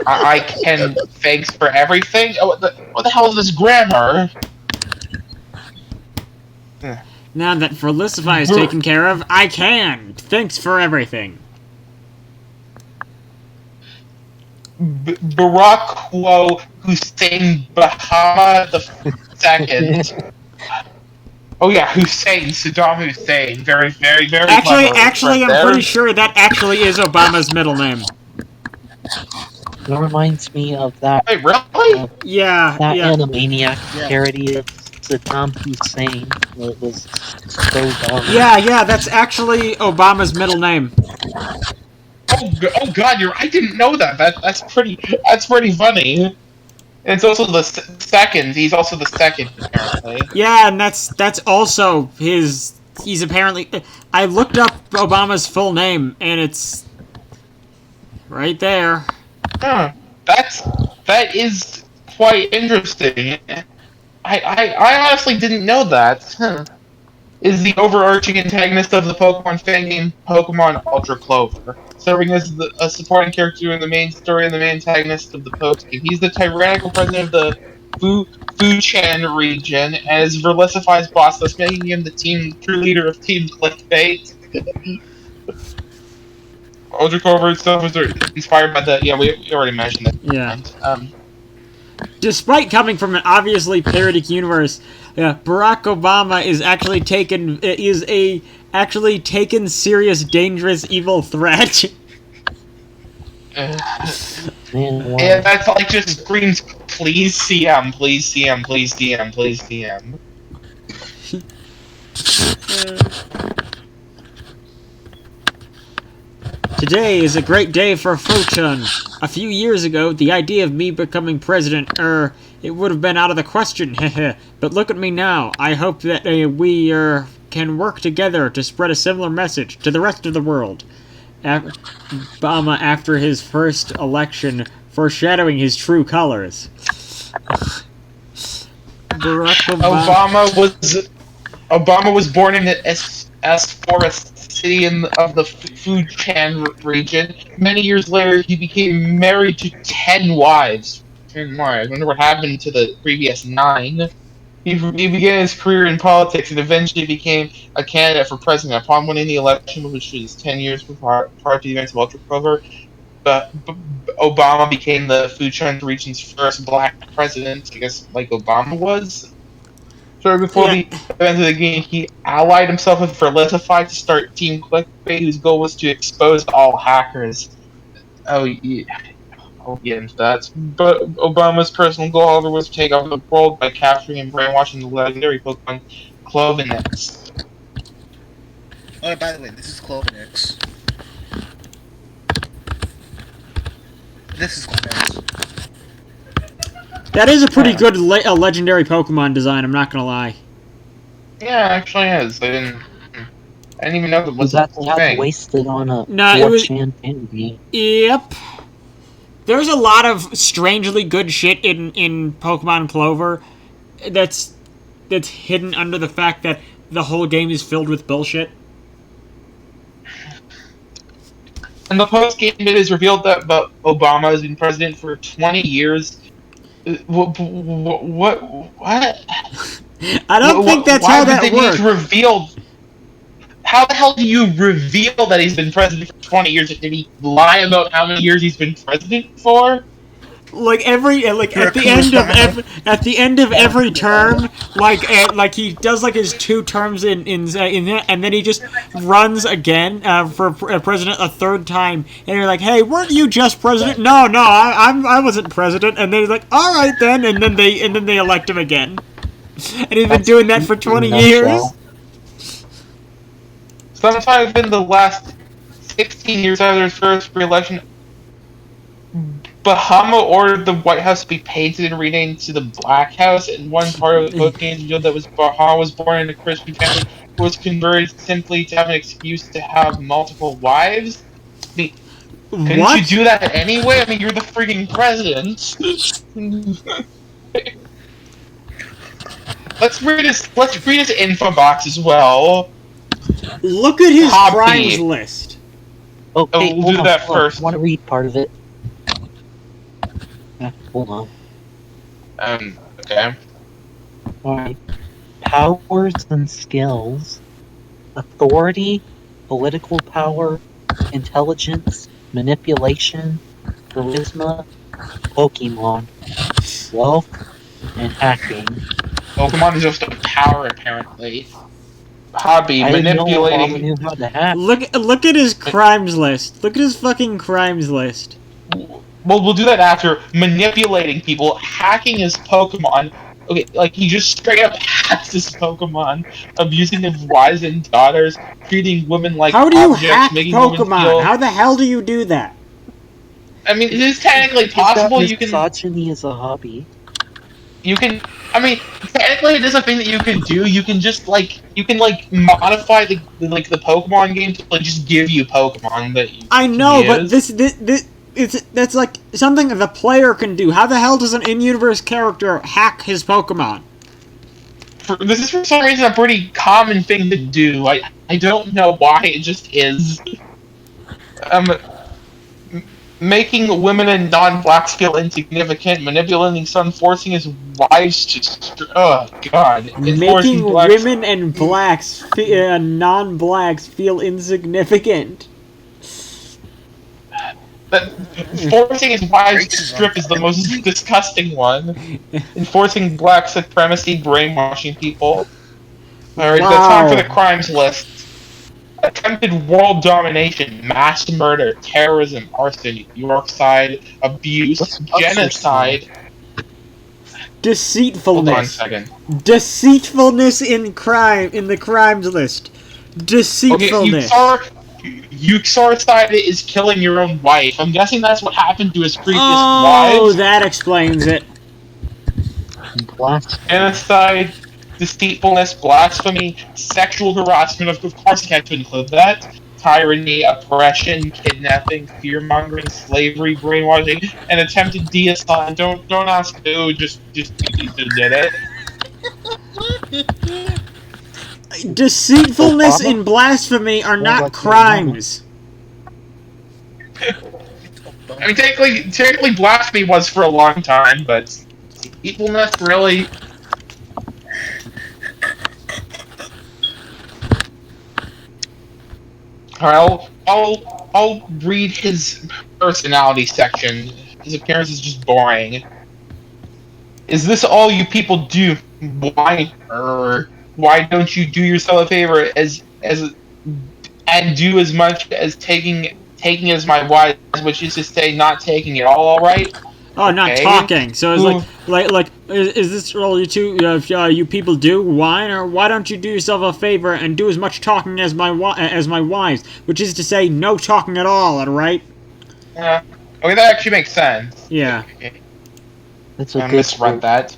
thanks for everything. Oh, what the hell is this grammar? Now that Verlisify is taken care of, I can. Thanks for everything. Baruchwa Hussein Bahama the Second. Oh yeah, Hussein, Saddam Hussein. Very, very, very. Actually, I'm pretty sure that actually is Obama's middle name. It reminds me of that. Wait, really? Yeah. Animaniac parody of Saddam Hussein. It was so dumb. Yeah, that's actually Obama's middle name. Oh God, I didn't know that. That's pretty funny. And it's also the second. He's also the second, apparently. Yeah, and that's also his. He's apparently. I looked up Obama's full name, and it's right there. Huh. That is quite interesting. I honestly didn't know that. Huh. Is the overarching antagonist of the Pokemon fan game Pokemon Ultra Clover, serving as a supporting character in the main story and the main antagonist of the Poke game. He's the tyrannical president of the Fu-Chan region, and is Verlissify's boss, thus making him the true leader of Team Clickbait. Ultra Clover itself was inspired by we already mentioned that. Yeah. Despite coming from an obviously parodic universe, Barack Obama is actually taken serious, dangerous, evil threat. Yeah, that's like just screams, please CM, please CM, please DM, please DM. Today is a great day for Fu-Chun. A few years ago, the idea of me becoming president, it would have been out of the question, heh. But look at me now. I hope that we can work together to spread a similar message to the rest of the world. Obama, after his first election, foreshadowing his true colors. Barack Obama was born in the Forest city of the Fu-Chan region. Many years later, he became married to 10 wives. 10 wives. I wonder what happened to the previous 9. He began his career in politics and eventually became a candidate for president. Upon winning the election, which was 10 years prior to the events of Ultra Clover, Obama became the Fu-Chan region's first black president, I guess, like Obama was. So before the events of the game, he allied himself with Verlissify to start Team Clickbait, whose goal was to expose all hackers. I'll get into that. But Obama's personal goal, however, was to take over the world by capturing and brainwashing the legendary Pokemon Clovenix. Oh, by the way, this is Clovenix. This is Clovenix. That is a pretty good legendary Pokemon design, I'm not gonna lie. Yeah, it actually is. I didn't even know that was that's a thing. wasted on a 4chan fan game. Yep. There's a lot of strangely good shit in Pokemon Clover that's hidden under the fact that the whole game is filled with bullshit. In the post-game, it is revealed that Obama has been president for 20 years. What? I don't think that's how that works. How the hell do you reveal that he's been president for 20 years? Did he lie about how many years he's been president for? Like at the end of every term, like he does like his 2 terms in that, and then he just runs again for president a 3rd time, and you're like, hey, weren't you just president? No, I wasn't president, and then he's like, all right then, and then they elect him again, and he's been doing that for 20 years. Sometime in the last 16 years after his first re-election, Bahama ordered the White House to be painted and renamed to the Black House, and one part of the book games revealed that Bahama was born in a Christian family who was converted simply to have an excuse to have multiple wives. Couldn't you do that anyway? I mean, you're the freaking president. Let's read his info box as well. Look at his crimes list. Okay, we'll do that first. I want to read part of it. Hold on. Okay. Alright. Powers and skills. Authority, political power, intelligence, manipulation, charisma, Pokemon, wealth, and hacking. Pokemon is just a power, apparently. Hobby, manipulating. Knew how to hack. Look at his crimes list. Look at his fucking crimes list. Well, we'll do that after. Manipulating people, hacking his Pokemon, Okay, like he just straight up hacks his Pokemon, abusing his wives and daughters, treating women like How do you objects, hack making women Pokemon? feel. How the hell do you do that? I mean, it is technically He's got possible. You can. misogyny as a hobby. You can. I mean, technically, it is a thing that you can do. You can just modify the Pokemon game to just give you Pokemon that you I can know, but use. that's like something that the player can do. How the hell does an in-universe character hack his Pokemon? This is for some reason a pretty common thing to do. I don't know why, it just is. Making women and non-blacks feel insignificant, manipulating son, forcing his wives to. Oh god! Making blacks. women and non-blacks feel insignificant. Forcing his wives to strip is the most disgusting one. Enforcing black supremacy, brainwashing people. Alright, Wow. that's time for the crimes list. Attempted world domination, mass murder, terrorism, arson, Yorkside, abuse, genocide. Hold on a Deceitfulness. second. Deceitfulness in crime in the crimes list. Deceitfulness. Okay, Yuxorcide is killing your own wife. I'm guessing that's what happened to his previous Oh, wives. that explains it. Genocide, deceitfulness, blasphemy, sexual harassment, of course I have to include that, tyranny, oppression, kidnapping, fear-mongering, slavery, brainwashing, and attempted deicide. Don't ask who, just you did it. Deceitfulness and blasphemy are not crimes. I mean, technically blasphemy was for a long time, but deceitfulness, really? Alright, I'll read his personality section. His appearance is just boring. Is this all you people do? Why don't you do yourself a favor and do as much as taking as my wife, which is to say, not taking it all right? Oh, not Okay. talking. So it's is this all you people do? Whine, or why don't you do yourself a favor and do as much talking as my wives, which is to say, no talking at all. Right? Okay, that actually makes sense. Yeah. Okay. That's a I good misread that.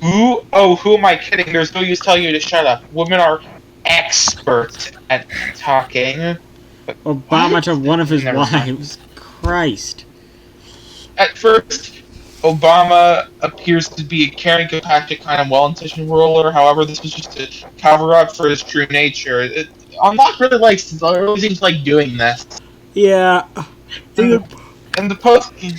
Who am I kidding? There's no use telling you to shut up. Women are experts at talking. Obama to one of his Never mind. wives. Christ. At first, Obama appears to be a caring, compassionate, kind of well-intentioned ruler. However, this was just a cover-up for his true nature. Unlock really seems like doing this. Yeah. In the post-game,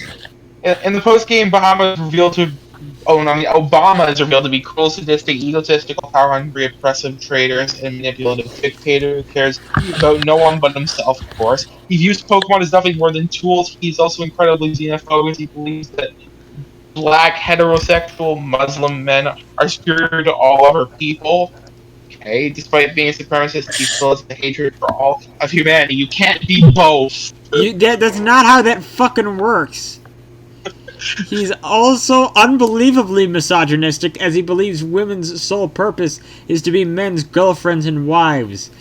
Obama is revealed to be cruel, sadistic, egotistical, power-hungry, oppressive traitors, and manipulative dictator who cares about no one but himself, of course. He views Pokemon as nothing more than tools. He's also incredibly xenophobic. He believes that black, heterosexual, Muslim men are superior to all other people. Okay, despite being a supremacist, he still has a hatred for all of humanity. You can't be both. That's not how that fucking works. He's also unbelievably misogynistic, as he believes women's sole purpose is to be men's girlfriends and wives,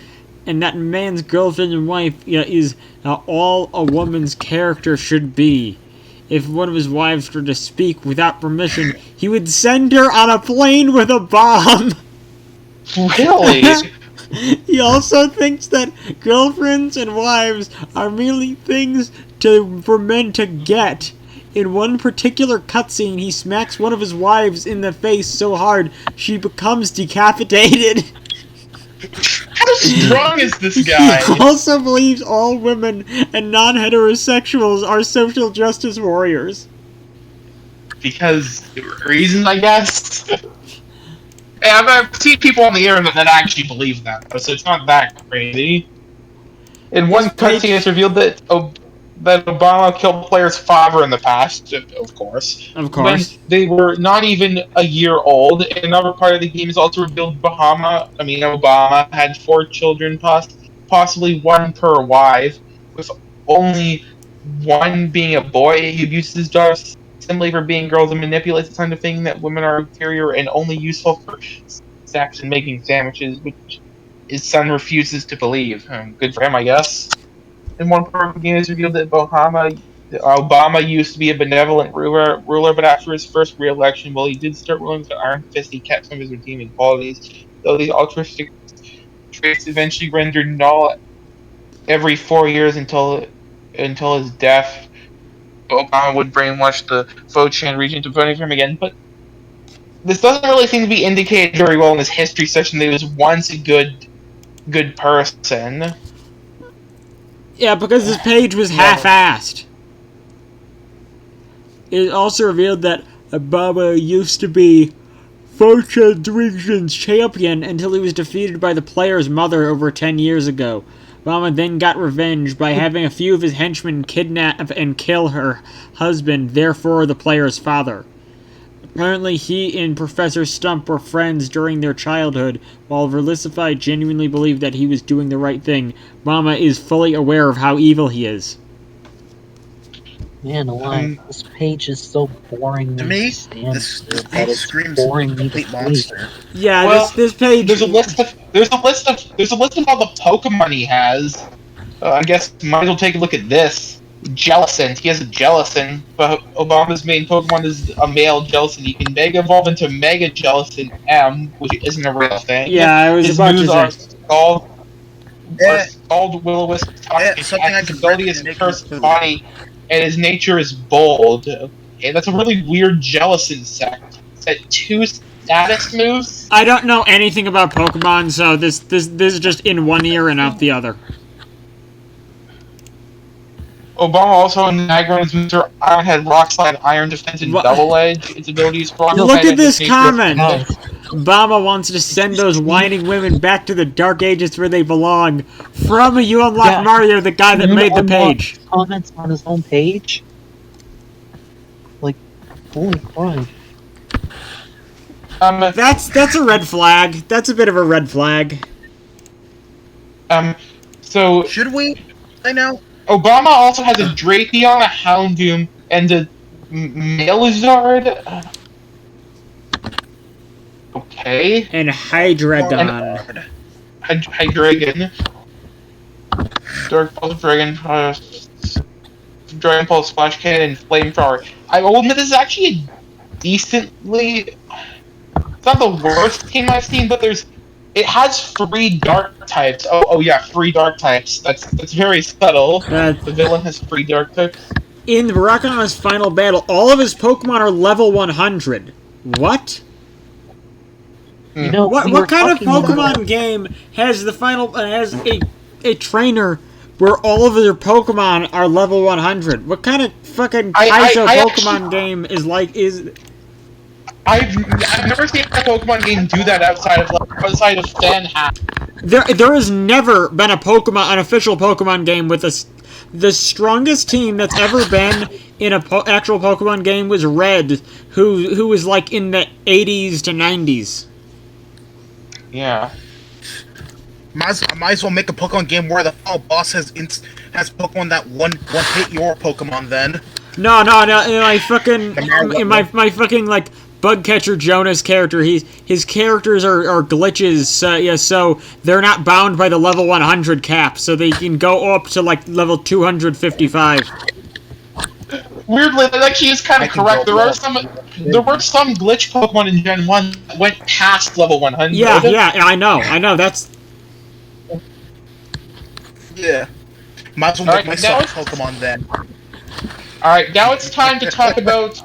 and that man's girlfriend and wife is all a woman's character should be. If one of his wives were to speak without permission, he would send her on a plane with a bomb. Really? He also thinks that girlfriends and wives are merely things for men to get. In one particular cutscene, he smacks one of his wives in the face so hard she becomes decapitated. How strong is this guy? He also believes all women and non-heterosexuals are social justice warriors. Because reasons, I guess. Yeah, I've seen people on the internet that actually believe that, so it's not that crazy. In one cutscene, it's revealed that Obama killed the player's father in the past, of course. Of course. When they were not even a year old. In another part of the game is also revealed Obama had 4 children, possibly 1 per wife, with only 1 being a boy. He abuses his daughter simply for being girls and manipulates the kind of thing that women are inferior and only useful for sex and making sandwiches, which his son refuses to believe. Good for him, I guess. In one part of the game, it's revealed that Obama used to be a benevolent ruler, but after his first re-election, while he did start ruling with an iron fist, he kept some of his redeeming qualities. Though these altruistic traits eventually rendered null every 4 years until his death, Obama would brainwash the Fo-Chan region to voting for him again. But this doesn't really seem to be indicated very well in his history section that he was once a good person. Yeah, because this page was half-assed. It also revealed that Obama used to be Fo-Chan's region's champion until he was defeated by the player's mother over 10 years ago. Obama then got revenge by having a few of his henchmen kidnap and kill her husband, therefore the player's father. Apparently he and Professor Stump were friends during their childhood, while Verlicify genuinely believed that he was doing the right thing. Obama is fully aware of how evil he is. Man, alive, this page is so boring. To me, this page screams complete monster. Yeah, Well, this page. There's a list of all the Pokemon he has. I guess might as well take a look at this. Jellicent. He has a Jellicent, but Obama's main Pokemon is a male Jellicent. He can Mega Evolve into Mega Jellicent M, which isn't a real thing. Yeah, I was His about moves to are say. Scald, Will-O-Wisp, something I can ability is cursed body, and his nature is bold. Okay, that's a really weird Jellicent set. Set 2 status moves. I don't know anything about Pokemon, so this is just in one ear and out the other. Obama also in Niagara's Mr. Iron had Rock Slide, Iron Defense, and Double Edge. Its ability is strong. Look at this comment! Obama wants to send those whining women back to the Dark Ages where they belong. From a UUnlocked Mario, the guy that made the page. Comments on his own page? Like, holy crap. That's a red flag. That's a bit of a red flag. So Should we? I know. Obama also has a Drapion, a Houndoom, and a Malazard. Okay. And Hydreigon. Hydreigon. Dark Pulse Dragon, Dragon Pulse Splash Cannon, and Flamethrower. I will admit this is actually a decently... It's not the worst team I've seen, but it has 3 dark types. Oh yeah, 3 dark types. That's very subtle. The villain has 3 dark types. In Baraka's final battle, all of his Pokemon are level 100. What? You know, What kind of Pokemon game has a trainer where all of their Pokemon are level 100? What kind of fucking Kaizo Pokemon game is? I've never seen a Pokemon game do that outside of fan hack. There has never been an official Pokemon game with the strongest team that's ever been in an actual Pokemon game was Red, who was like in the 80s to 90s. Yeah. Might as well make a Pokemon game where the final boss has Pokemon that one hit your Pokemon. Then no. In my fucking like Bugcatcher Jonas character, his characters are glitches. So they're not bound by the level 100 cap, so they can go up to like level 255. Weirdly, that actually is kind of correct. There were some glitch Pokemon in Gen 1 that went past level 100. Yeah, I know. That's... Yeah. Might as well make myself Pokemon then. Alright, now it's time to talk about...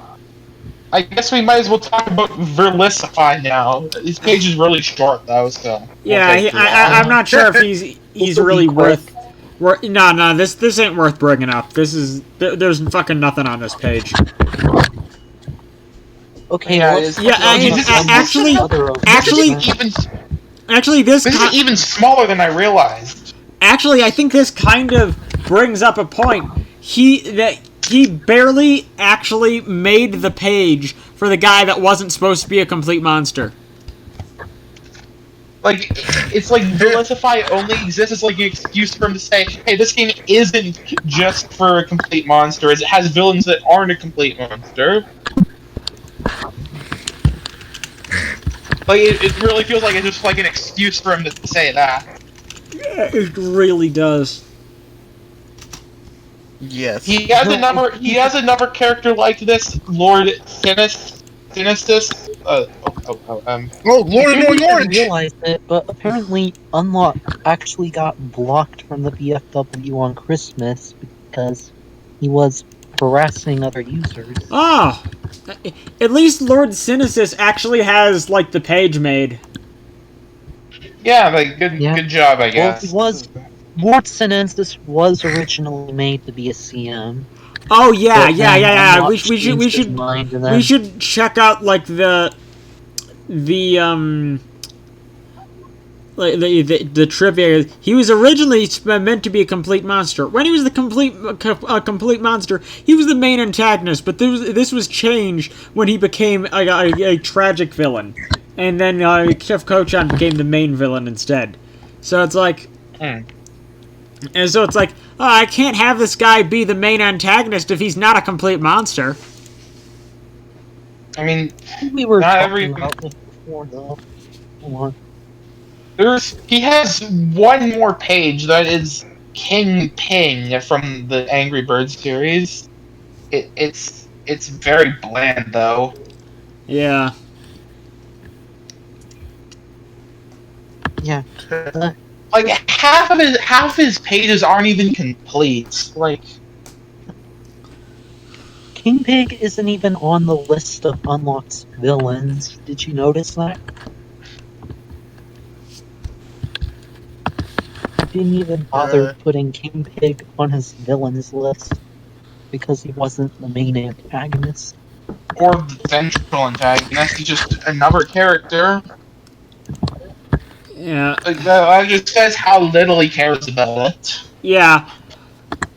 I guess we might as well talk about Verlicify now. This page is really short, though, so... Yeah, I'm not sure if he's really worth... No, this ain't worth bringing up. There's fucking nothing on this page. Okay, actually, this is even smaller than I realized. Actually, I think this kind of brings up a point. He barely actually made the page for the guy that wasn't supposed to be a complete monster. Like, it's like Vilify only exists as like an excuse for him to say, hey, this game isn't just for a complete monster, it has villains that aren't a complete monster. Like, it really feels like it's just like an excuse for him to say that. Yeah, it really does. Yes. He has another character like this, Lord Sinistus. Oh, Lord I Annoying didn't even Orange! realize it, but apparently Unlock actually got blocked from the BFW on Christmas because he was harassing other users. Oh! At least Lord Synesis actually has, like, the page made. Yeah, like good job, I guess. Well, Lord Sinensis was originally made to be a CM. Oh yeah, But yeah, then yeah, yeah. Unlock We changed his should mind and we then- should check out like the trivia. He was originally meant to be a complete monster. When he was the complete monster, he was the main antagonist. But this was changed when he became a tragic villain, and then Chef Kochan became the main villain instead. So it's like, and so it's like, oh, I can't have this guy be the main antagonist if he's not a complete monster. I mean, we were not talking about this before, though. Hold on. he has one more page that is King Ping from the Angry Birds series. It's very bland though. Yeah. Yeah. Like half of his pages aren't even complete. Like, King Pig isn't even on the list of Unlocked villains. Did you notice that? I didn't even bother putting King Pig on his villains list because he wasn't the main antagonist. or the central antagonist. He's just another character. Yeah. Like that just says how little he cares about it. Yeah.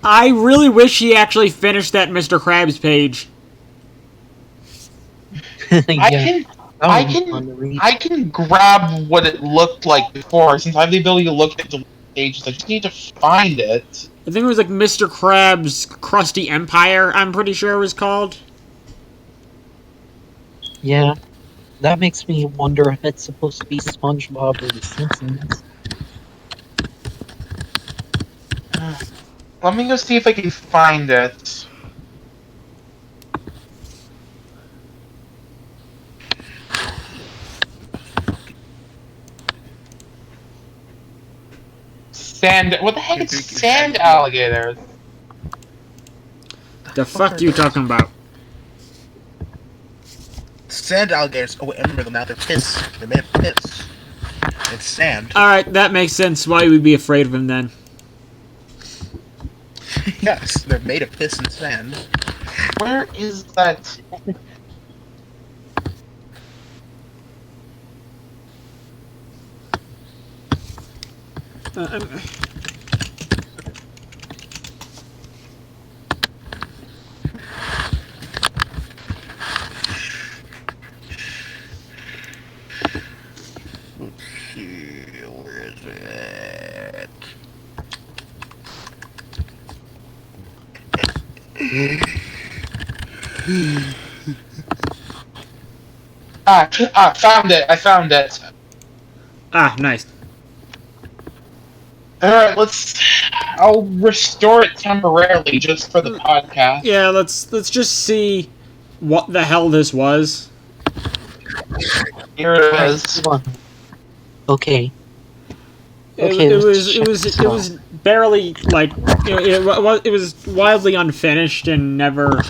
I really wish he actually finished that Mr. Krabs page. Yeah, I can grab what it looked like before, since I have the ability to look at the pages. I just need to find it. I think it was like Mr. Krabs' Krusty Empire, I'm pretty sure it was called. Yeah. That makes me wonder if it's supposed to be SpongeBob or The Simpsons. Let me go see if I can find it. What the heck is sand alligators? The fuck you talking about? Sand alligators. Oh, wait, I remember them now. They're piss. They're made of piss. It's sand. Alright, that makes sense. Why would we be afraid of him then? Yes, they're made of piss and sand. Where is that? Where is it? Found it. I found it. Ah, nice. Alright, I'll restore it temporarily just for the podcast. Yeah, let's just see what the hell this was. Here it is. Hold on. Okay. It was barely like it was wildly unfinished and never.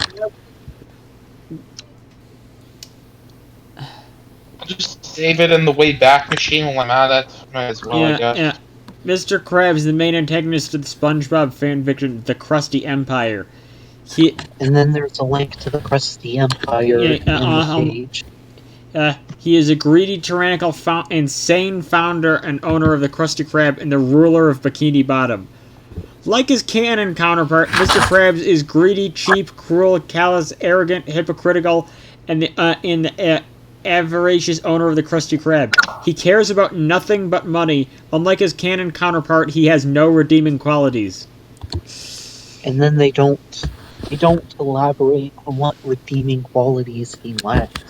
I'll just save it in the way back machine while I'm at it. Might as well, I guess. Yeah. Mr. Krabs, the main antagonist of the SpongeBob fanfiction, The Krusty Empire. And then there's a link to the Krusty Empire in the page. He is a greedy, tyrannical, insane founder and owner of the Krusty Krab and the ruler of Bikini Bottom. Like his canon counterpart, Mr. Krabs is greedy, cheap, cruel, callous, arrogant, hypocritical, and avaricious owner of the Krusty Krab. He cares about nothing but money. Unlike his canon counterpart, he has no redeeming qualities. And then they don't elaborate on what redeeming qualities he lacks.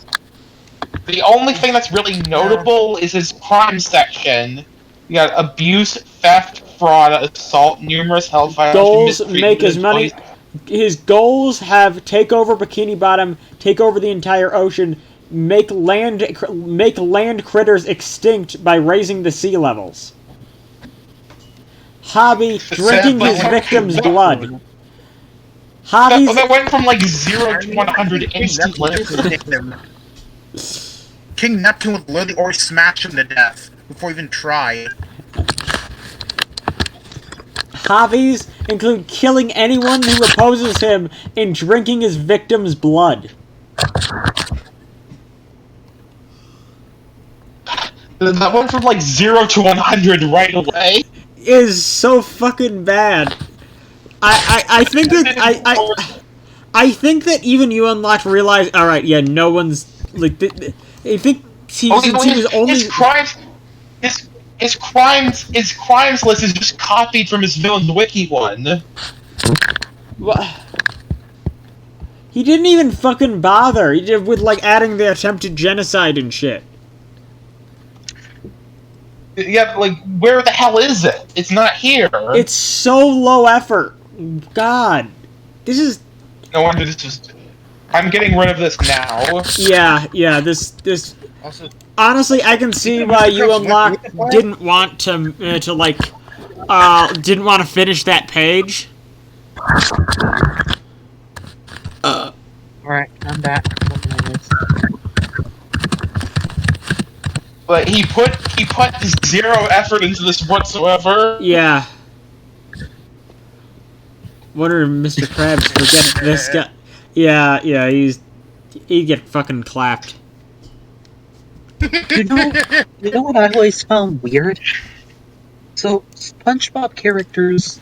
The only thing that's really notable is his crime section. You got abuse, theft, fraud, assault, numerous health violations. Goals make as money. His goals have take over Bikini Bottom, take over the entire ocean, make land critters extinct by raising the sea levels. Hobby, drinking his victims' blood. Hobbies. That went from like 0 to 100 instantly. King Neptune would literally already smash him to death before he even tried. Hobbies include killing anyone who opposes him and drinking his victim's blood. That went from like 0 to 100 right away. Is so fucking bad. I think that I think that even you unlocked realized. All right, yeah, no one's like. I think he was only his crimes list is just copied from his villain wiki one. He didn't even fucking bother. He did with like adding the attempted genocide and shit. Yeah, like where the hell is it? It's not here. It's so low effort. God, this is. No wonder this is. I'm getting rid of this now. Yeah. This. Also, honestly, I can see why you unlocked didn't want to didn't want to finish that page. Alright, I'm back. But he put 0 effort into this whatsoever. Yeah. Wonder if Mr. Krabs forget this guy. Yeah, he'd get fucking clapped. You know what I always found weird? So, SpongeBob characters,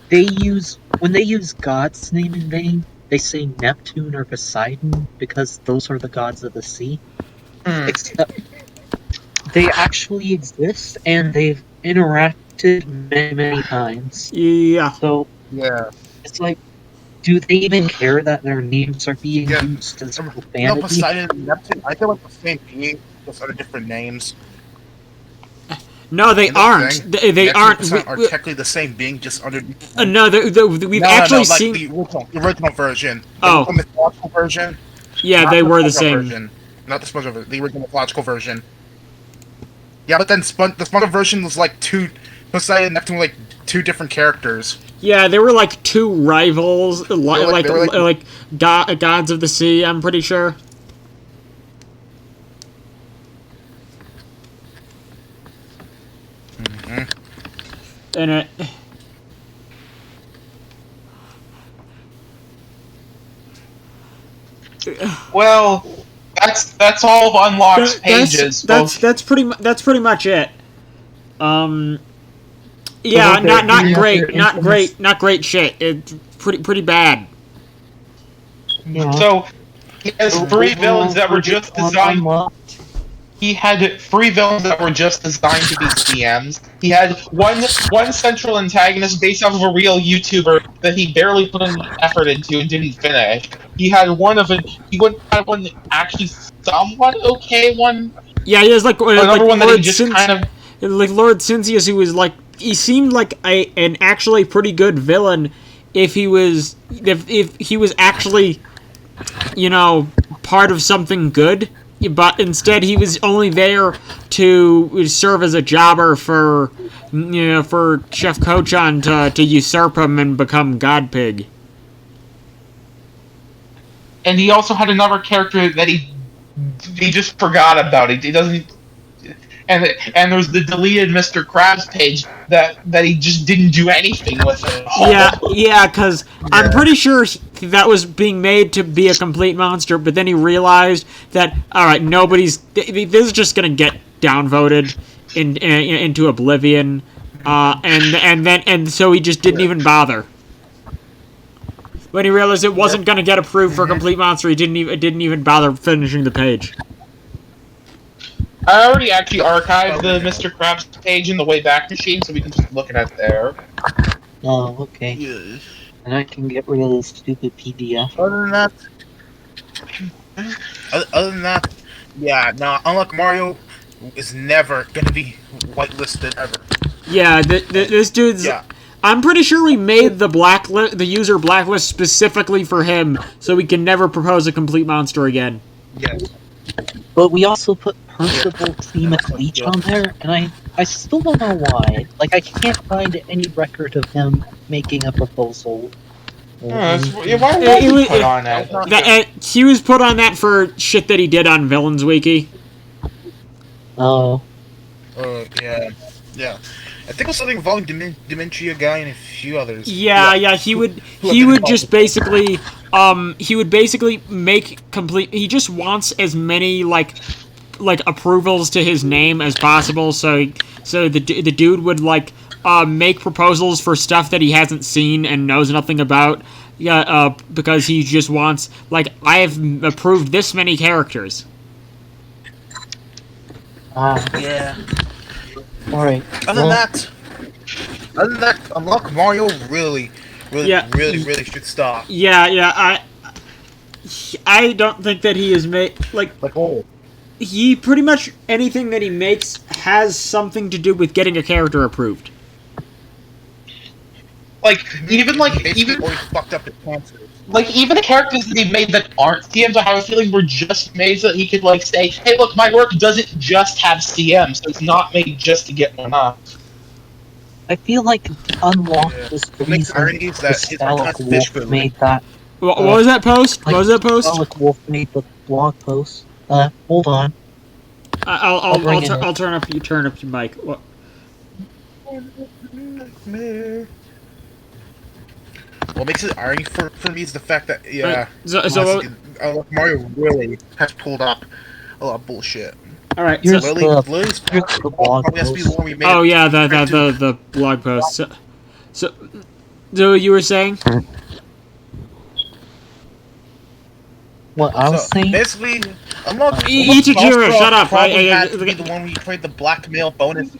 when they use God's name in vain, they say Neptune or Poseidon because those are the gods of the sea. Except they actually exist and they've interacted many, many times. Yeah. So, yeah. it's like, do they even care that their names are being used as profanity? No, Poseidon and Neptune, I feel like the same being, just under different names. No, they aren't. They aren't. Are technically the same being, just under. No, we've actually seen the original version. Oh, the mythological version. Yeah, they were the same. Version. Not the SpongeBob version. The original mythological version. Yeah, but then the SpongeBob version was like Poseidon and Neptune were like 2 different characters. Yeah, they were like 2 rivals, like gods of the sea. I'm pretty sure. And it. Well, that's all of Unlocked's pages. That's pretty much it. Yeah, not great shit. It's pretty bad. Yeah. So he has 3 villains that were just designed. He had 3 villains that were just designed to be CMs. He had one central antagonist based off of a real YouTuber that he barely put any effort into and didn't finish. He had one actually somewhat okay one. Yeah, he has another one that he just kind of like Lord Cincius, who was like he seemed like an actually pretty good villain if he was actually part of something good. But instead, he was only there to serve as a jobber for Chef Kochan to usurp him and become God Pig. And he also had another character that he just forgot about. He doesn't. And there's the deleted Mr. Krabs page that he just didn't do anything with it. Yeah, because I'm pretty sure that was being made to be a complete monster, but then he realized that, alright, this is just gonna get downvoted into oblivion, and so he just didn't even bother. When he realized it wasn't gonna get approved for complete monster, he didn't even bother finishing the page. I already actually archived the Mr. Krabs page in the Wayback Machine, so we can just look at it there. Oh, okay. Yeah. And I can get rid of this stupid PDF. Other than that, yeah. Now, Unlock Mario is never gonna be whitelisted ever. Yeah, this dude's. Yeah. I'm pretty sure we made the user blacklist specifically for him, so we can never propose a complete monster again. Yes. But we also put Percival Seamus Leach on there, and I still don't know why. Like, I can't find any record of him making a proposal. Why was It he put on it? He was put on that for shit that he did on Villains Wiki. Oh. Yeah. Yeah. I think it was something involving Dementia Guy and a few others. Yeah, he would just basically make complete. He just wants as many like approvals to his name as possible. So the dude would make proposals for stuff that he hasn't seen and knows nothing about. Yeah, because he just wants I have approved this many characters. Yeah. Alright. Other than that, Unlock Mario really should stop. Yeah. I don't think that he is he pretty much anything that he makes has something to do with getting a character approved. Even always fucked up the cancers. even the characters that he made that aren't CMs, I have a feeling were just made so that he could say, hey, look, my work doesn't just have CMs, so it's not made just to get one up. I feel like Unlocked was the Makes reason ironies that it's Alec not fish Wolf food. made that. What was that post? What was that post? Alec Wolf made the blog post. Hold on. I'll turn up your mic. What? What makes it irony for me is the fact that Mario really has pulled up a lot of bullshit. All right. Here's So, the blog post. oh yeah, the blog post. So you were saying? What I was saying? Basically, Unlock Ichijiro, shut up! Had to be the one where you trade the blackmail bonus.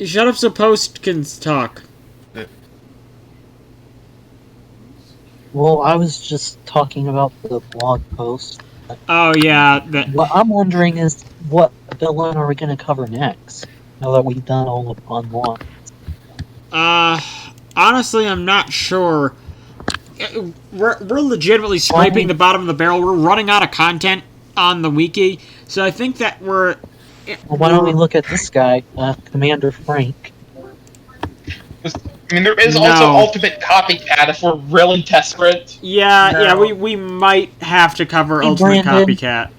Shut up, so Post can talk. Well, I was just talking about the blog post. Oh yeah. What I'm wondering is, what villain are we going to cover next? Now that we've done all of Unlocked. Honestly, I'm not sure. We're legitimately scraping the bottom of the barrel. We're running out of content on the wiki, so I think that we're. Well, why don't we look at this guy, Commander Frank? I mean, there is also Ultimate Copycat if we're really desperate. Yeah, we might have to cover Ultimate Copycat.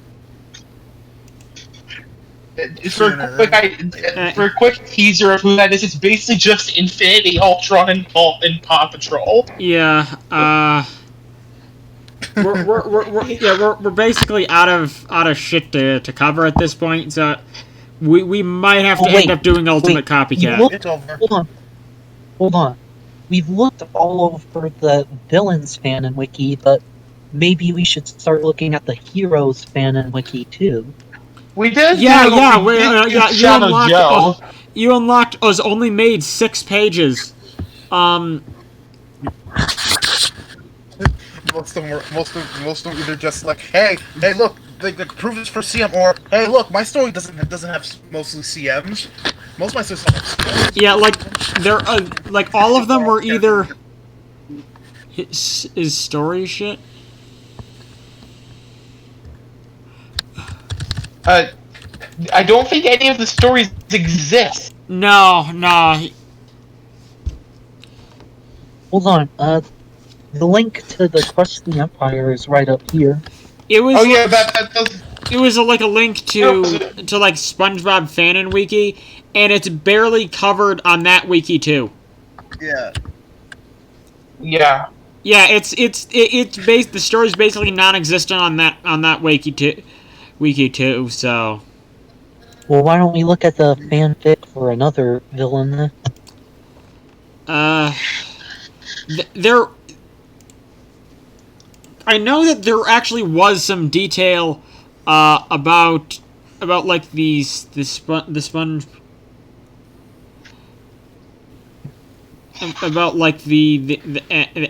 For a quick teaser of who that is, it's basically just Infinity, Ultron, and Paw Patrol. Yeah, we're basically out of shit to cover at this point, so we might have to end up doing Ultimate Copycat. It's over. Hold on. We've looked all over the Villains Fanon Wiki, but maybe we should start looking at the Heroes Fanon Wiki too. We did. You unlocked was only made 6 pages. Most of them either just hey, look, they prove this for CM, or hey, look, my story doesn't have mostly CMs. Most of my stories don't have CMs. Yeah, they're all of them were either his story shit. I don't think any of the stories exist. No. Hold on. The link to the Crush the Empire is right up here. It was. Oh yeah, that does. It was a link to SpongeBob Fanon Wiki, and it's barely covered on that wiki too. Yeah. Yeah. Yeah, it's based. The story's basically non-existent on that wiki too. So. Well, why don't we look at the fanfic for another villain then? I know that there actually was some detail about like the sponge. About like the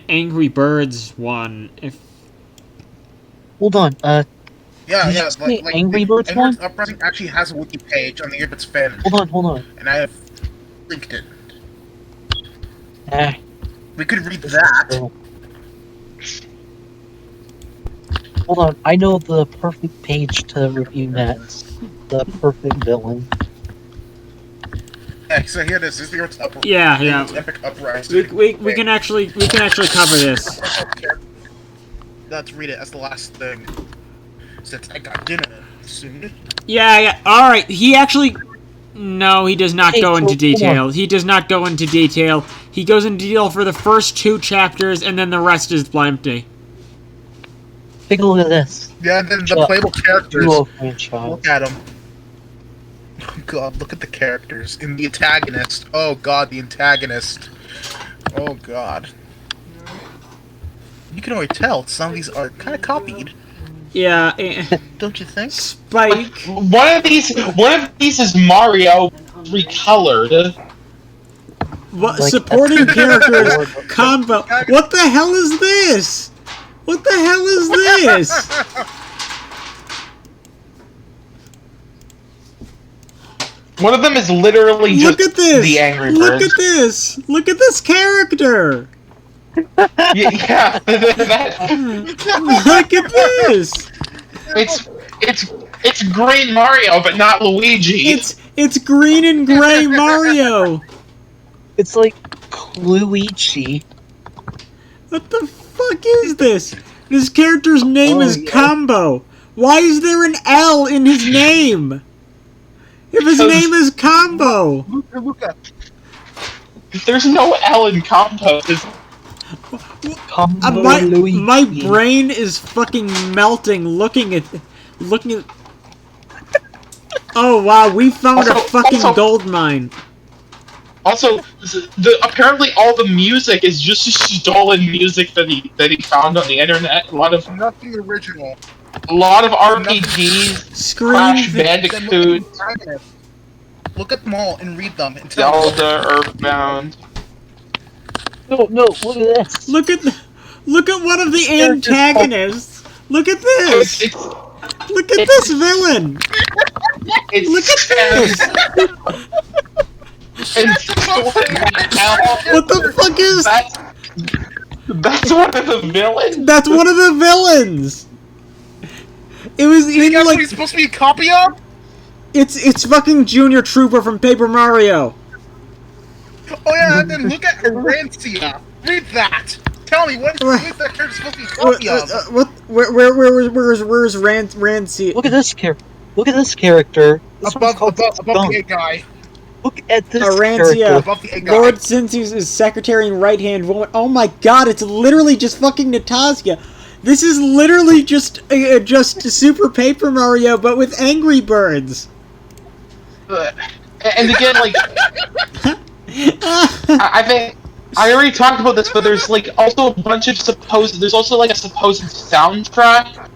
Angry Birds one. Hold on. Yeah, Did yeah. you say Like Angry the Birds Angry one? Birds Uprising actually has a wiki page on the Angry Birds fan, Hold on. and I have linked it. Ah, We could read that. so- Hold on. I know the perfect page to review next. The perfect villain. Yeah, so here it is. This is the Angry Birds Yeah. Epic Uprising. We can actually cover this. Let's read it as the last thing. Since I got dinner soon. Yeah. All right. He actually. No, he does not Hey, go into hold on. detail. He does not go into detail. He goes into detail for the first 2 chapters, and then the rest is empty. Take a look at this. Yeah, and then the Chuck, playable characters. Duo franchise. Look at them. Oh god, look at the characters. And the antagonist. Oh god, the antagonist. Oh god. You can already tell some of these are kind of copied, Yeah. don't you think? Spike. One of these is Mario recolored. What Like, supporting that's- characters combo? What the hell is this? What the hell is this? One of them is literally Look just at this! the Angry Birds. Look at this! Look at this character! Yeah, that, Look at this! it's green Mario, but not Luigi. It's green and gray Mario. It's like Cluichi. What the fuck is this? This character's name is yeah. Combo. Why is there an L in his name? If his Because- name is Combo. Luca. There's no L in Combo. Combo My Luigi. brain is fucking melting looking at. Oh wow, we found a Also- fucking also- gold mine. Also, apparently all the music is just stolen music that he found on the internet. A lot of Nothing original. RPGs, Crash Screen. Then look at Bandicoot, the antagonist. Look at them all and read them and tell me. Zelda, Earthbound. No, look at this. Look at one of the Character's antagonists. Look at this. It's Look at this villain. Look at this. What the fuck is? That's one of the villains. That's one of the villains. It was You in guys what like he's supposed to be a copy of? it's fucking Junior Trooper from Paper Mario. Oh yeah, and then look at Arancia. Read that. Tell me what is that character supposed to be a copy of? What? Where's Rancy? Look at this character. Look at this character. This one's Above called the Skunk. A guy. Look at this Arancia. character. Above the A guy. Lord Cincy's is secretary and right hand woman. Oh my god, it's literally just fucking Natasha. This is literally just Super Paper Mario, but with Angry Birds. And again, like, I think I already talked about this, but there's like also a bunch of there's also like a supposed soundtrack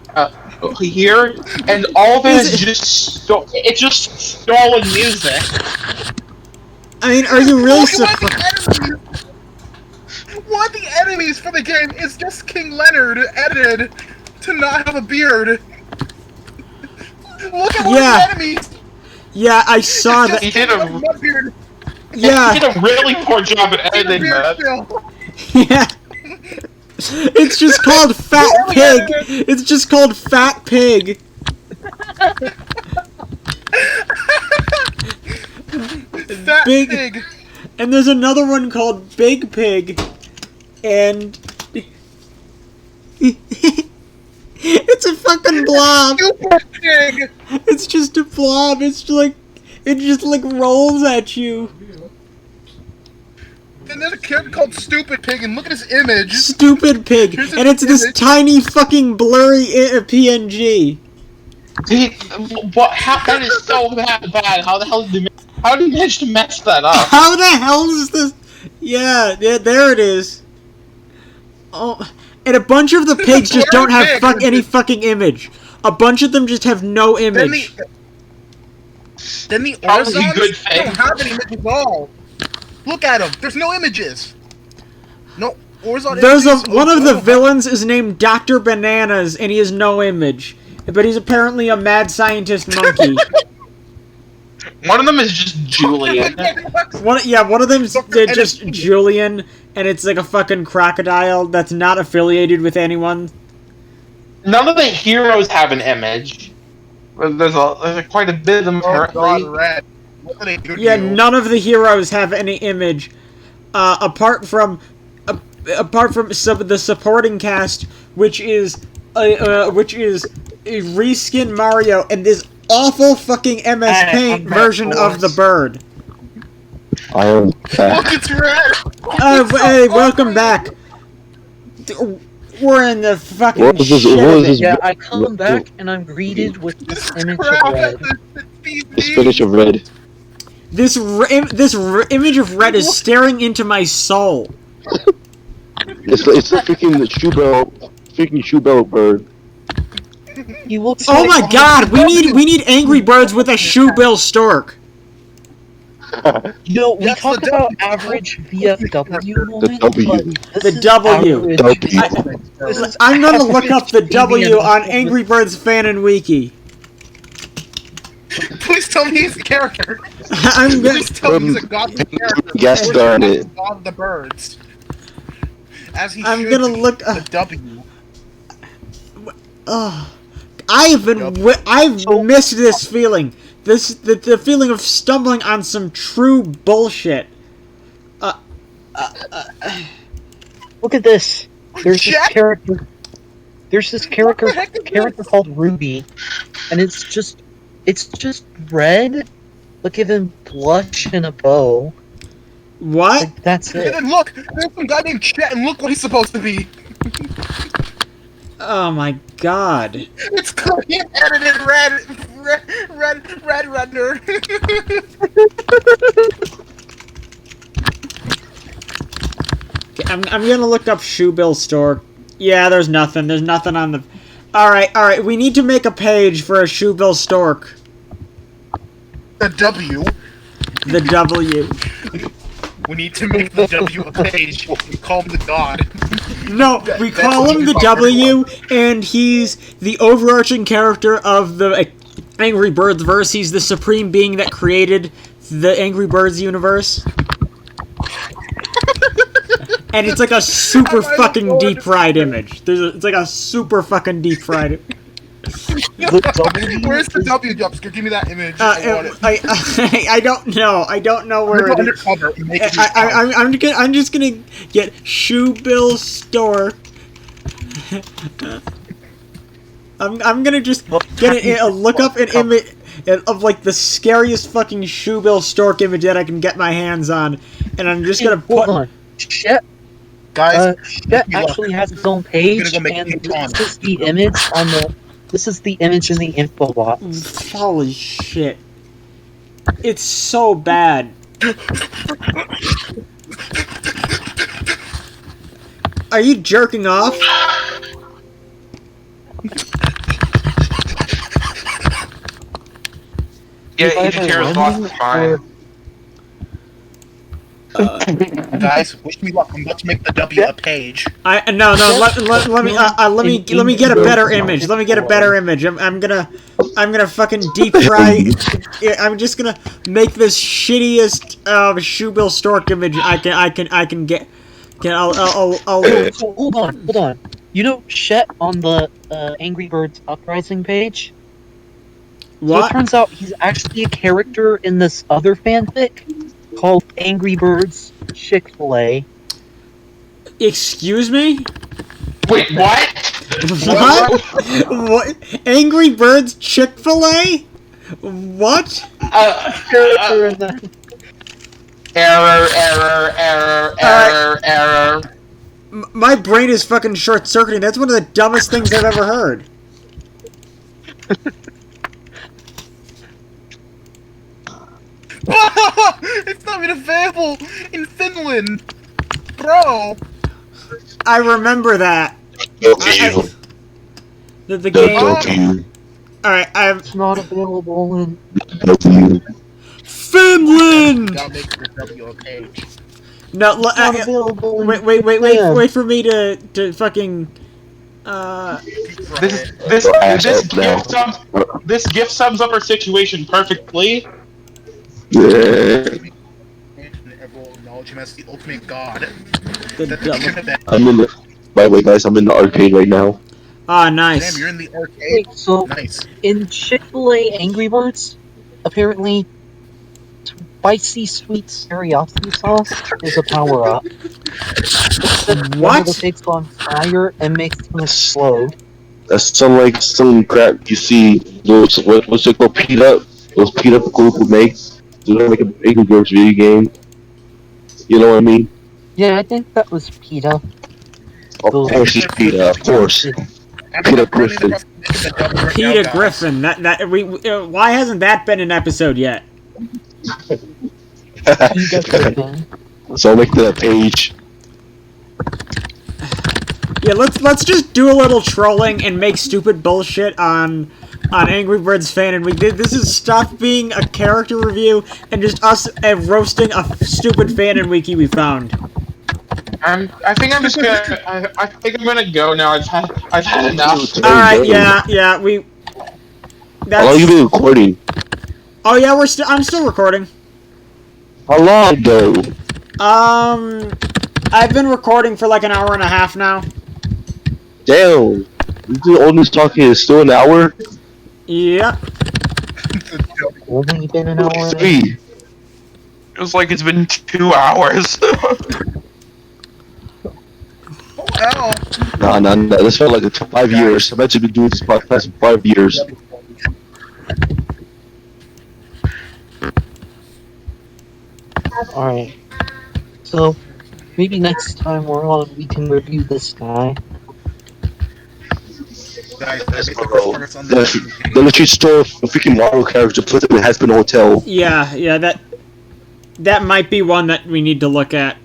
here, and all of it is just it's just stolen music. I mean, are you really One of the enemies for the game is just King Leonard edited to not have a beard. Look at one Yeah. of the enemies. Yeah, I saw that. He did a beard. Yeah, he did a really poor job at editing that. yeah. It's just called Fat Pig. It's just called Fat Pig. That Big- pig. And there's another one called Big Pig. And it's a fucking blob. Super pig. It's just a blob. It just rolls at you. And there's a character called Stupid Pig, and look at his image. Stupid pig. Here's And it's this image. tiny fucking blurry PNG. That is so bad. How the hell did he manage to mess that up? How the hell is this? Yeah, there it is. Oh, and a bunch of the pigs just don't have Blurry pig. any fucking image. A bunch of them just have no image. Then the Probably Orzons good thing. don't have any images at all. Look at them. There's no images. No Orzon There's images. one of the villains is named Dr. Bananas, and he has no image. But he's apparently a mad scientist monkey. One of them is just Julian. One of them's just Julian, and it's like a fucking crocodile that's not affiliated with anyone. None of the heroes have an image. There's quite a bit of them apparently. Red. What do they do to Yeah, you? none of the heroes have any image, apart from some of the supporting cast, which is reskin Mario and this awful fucking MS Paint version of the bird. I am back. Look, it's red. Hey, welcome back. We're in the fucking What was this- shit what of was it. this- Yeah, I come back and I'm greeted with this image of red. The spinach of red. This image of red is staring into my soul. It's the freaking shoe belt bird. He looks Oh like my god, we need Angry Birds with a shoebill stork. You know, we Yes, talk the about average VFW moments, W. but The this is W. average- this is I'm gonna look up the average W on TV Angry Birds fan and wiki. Please tell me he's a character. I'm gonna. Please tell me he's a godly character. Guest Or star in he's it. the God of the birds. As he I'm should gonna be. look The W. I've missed this feeling. The feeling of stumbling on some true bullshit. Look at this. There's this Jack? character. There's this character What the heck is this? called Ruby, and it's just red. Look at him blush and a bow. What? Like, that's And it. then look, there's some guy named Chet, and look what he's supposed to be. Oh my god. It's clearly edited red render. I'm gonna look up shoebill stork. Yeah, there's nothing. There's nothing on the. All right. We need to make a page for a shoebill stork. The W. The W. We need to make the W a page. We call him the God. No, we call him the W, and he's the overarching character of the Angry Birds verse. He's the supreme being that created the Angry Birds universe. And it's like a super fucking deep fried image. It's like a super fucking deep fried. The W Where's the is- W, Jumpsker? Give me that image. I want it. I don't know. I don't know where Go it is. undercover and make it I'm just gonna get shoebill stork. I'm gonna just get look up an image of like the scariest fucking shoebill stork image that I can get my hands on, and I'm just gonna Hold put. on. Chet Guys, Chet actually has its own page, go make and a con. this is the image on the. This is the image in the info box. Holy shit! It's so bad. Are you jerking off? Yeah, each hero's lost is fine. guys, wish me luck. I'm about to make the W a page. Let me get a better image. Let me get a better image. I'm gonna fucking deep fry. I'm just gonna make this shittiest shoebill stork image I can get. I'll So hold on. You know Chet on the Angry Birds Uprising page? So it what? turns out he's actually a character in this other fanfic called Angry Birds Chick-fil-A. Excuse me? Wait, what? What? What? Angry Birds Chick-fil-A? What? Character in the Error. My brain is fucking short-circuiting. That's one of the dumbest things I've ever heard. It's not even available in Finland, bro. I remember that. W. The game. W. Alright, I'm... It's not available in... W. Finland! Gotta make the W a page. No, It's not available in... wait for me to fucking... This gift sums up our situation perfectly. Yeah. And will acknowledge him as the ultimate god. The double... I'm in the. By the way, guys, I'm in the arcade right now. Ah, nice. Damn, you're in the arcade. Wait, so Nice. in Chick-fil-A Angry Birds, apparently spicy sweet teriyaki sauce is a power-up. One of the pigs on fire and makes them explode. That's some crap you see. Those what's it called? Pita. Those pita people make. They're like an Angry Birds video game. You know what I mean? Yeah, I think that was PETA. Of course, it's Pita. Of course. Peter Griffin. Peter Griffin. Why hasn't that been an episode yet? PETA Griffin. So I'll make that page. Yeah, let's just do a little trolling and make stupid bullshit on Angry Birds Fan and Week. This is stop being a character review and just us roasting a stupid Fan and Wiki we found. I think I'm just gonna. I think I'm gonna go now. I've had enough. All right, yeah. How long you been recording? Oh yeah, I'm still recording. How long though? I've been recording for like an hour and a half now. Damn. The oldest talking is still an hour? Yep. Only been an hour and a half. 3. Feels like it's been 2 hours. Ow. Nah. This felt like 5 years. I've actually been doing this podcast for 5 years. Alright. So, maybe next time we're on, we can review this guy. Guys, The legit store a freaking Mario character put it in Has-Been Hotel. Yeah, that might be one that we need to look at.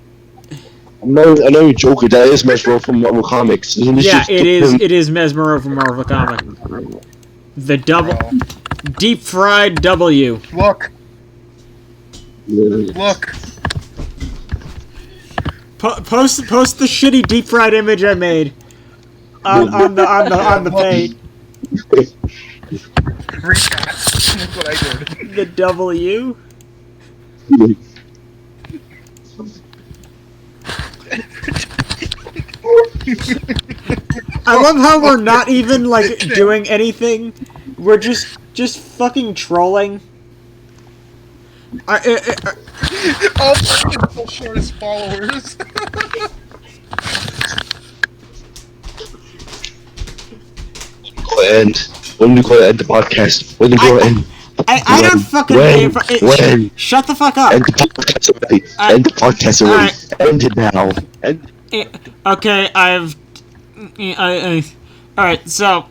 I know you're joking. That is Mesro from Marvel Comics. Yeah, it is Mesmero from Marvel Comics. The double... Deep fried W. Look. Look. Post the shitty deep fried image I made on the page. That's what I did. The W. I love how we're not even like doing anything. We're just fucking trolling. All the shortest followers. When do we go end the podcast? When do we go end? I don't fucking when? Shut the fuck up. End the podcast already. End the podcast already. End it now. Okay, alright, so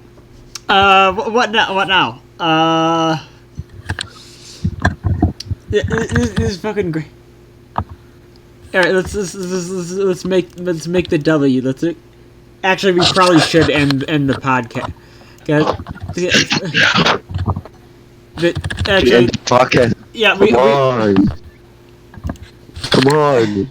what now? This is fucking great. Alright, let's make the W. Let's actually we probably should end the podcast. Actually, end the podcast. Yeah, Come on.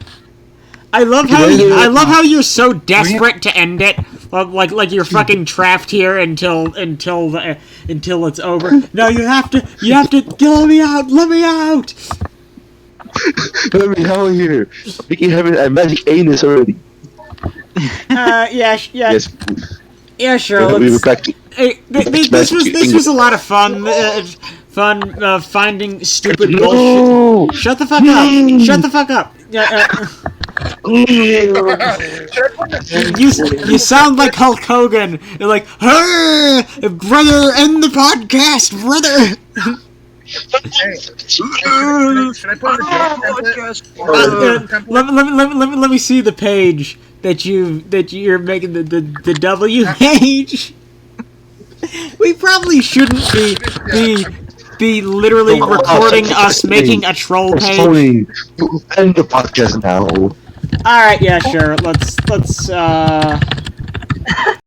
I love how you're so desperate to end it. Like you're fucking trapped here until it's over. No, you have to let me out. Let me out here. We can have a magic anus already. Yeah. Yes. Yeah, sure. This was a lot of fun. Finding stupid bullshit. Shut the fuck up. Shut the fuck up. You sound like Hulk Hogan. You're like, hey, brother, end the podcast, brother. Should I put Let me see the page that you're making the W page. We probably shouldn't be literally recording us making a troll page. End the podcast now. Alright, yeah, sure. Let's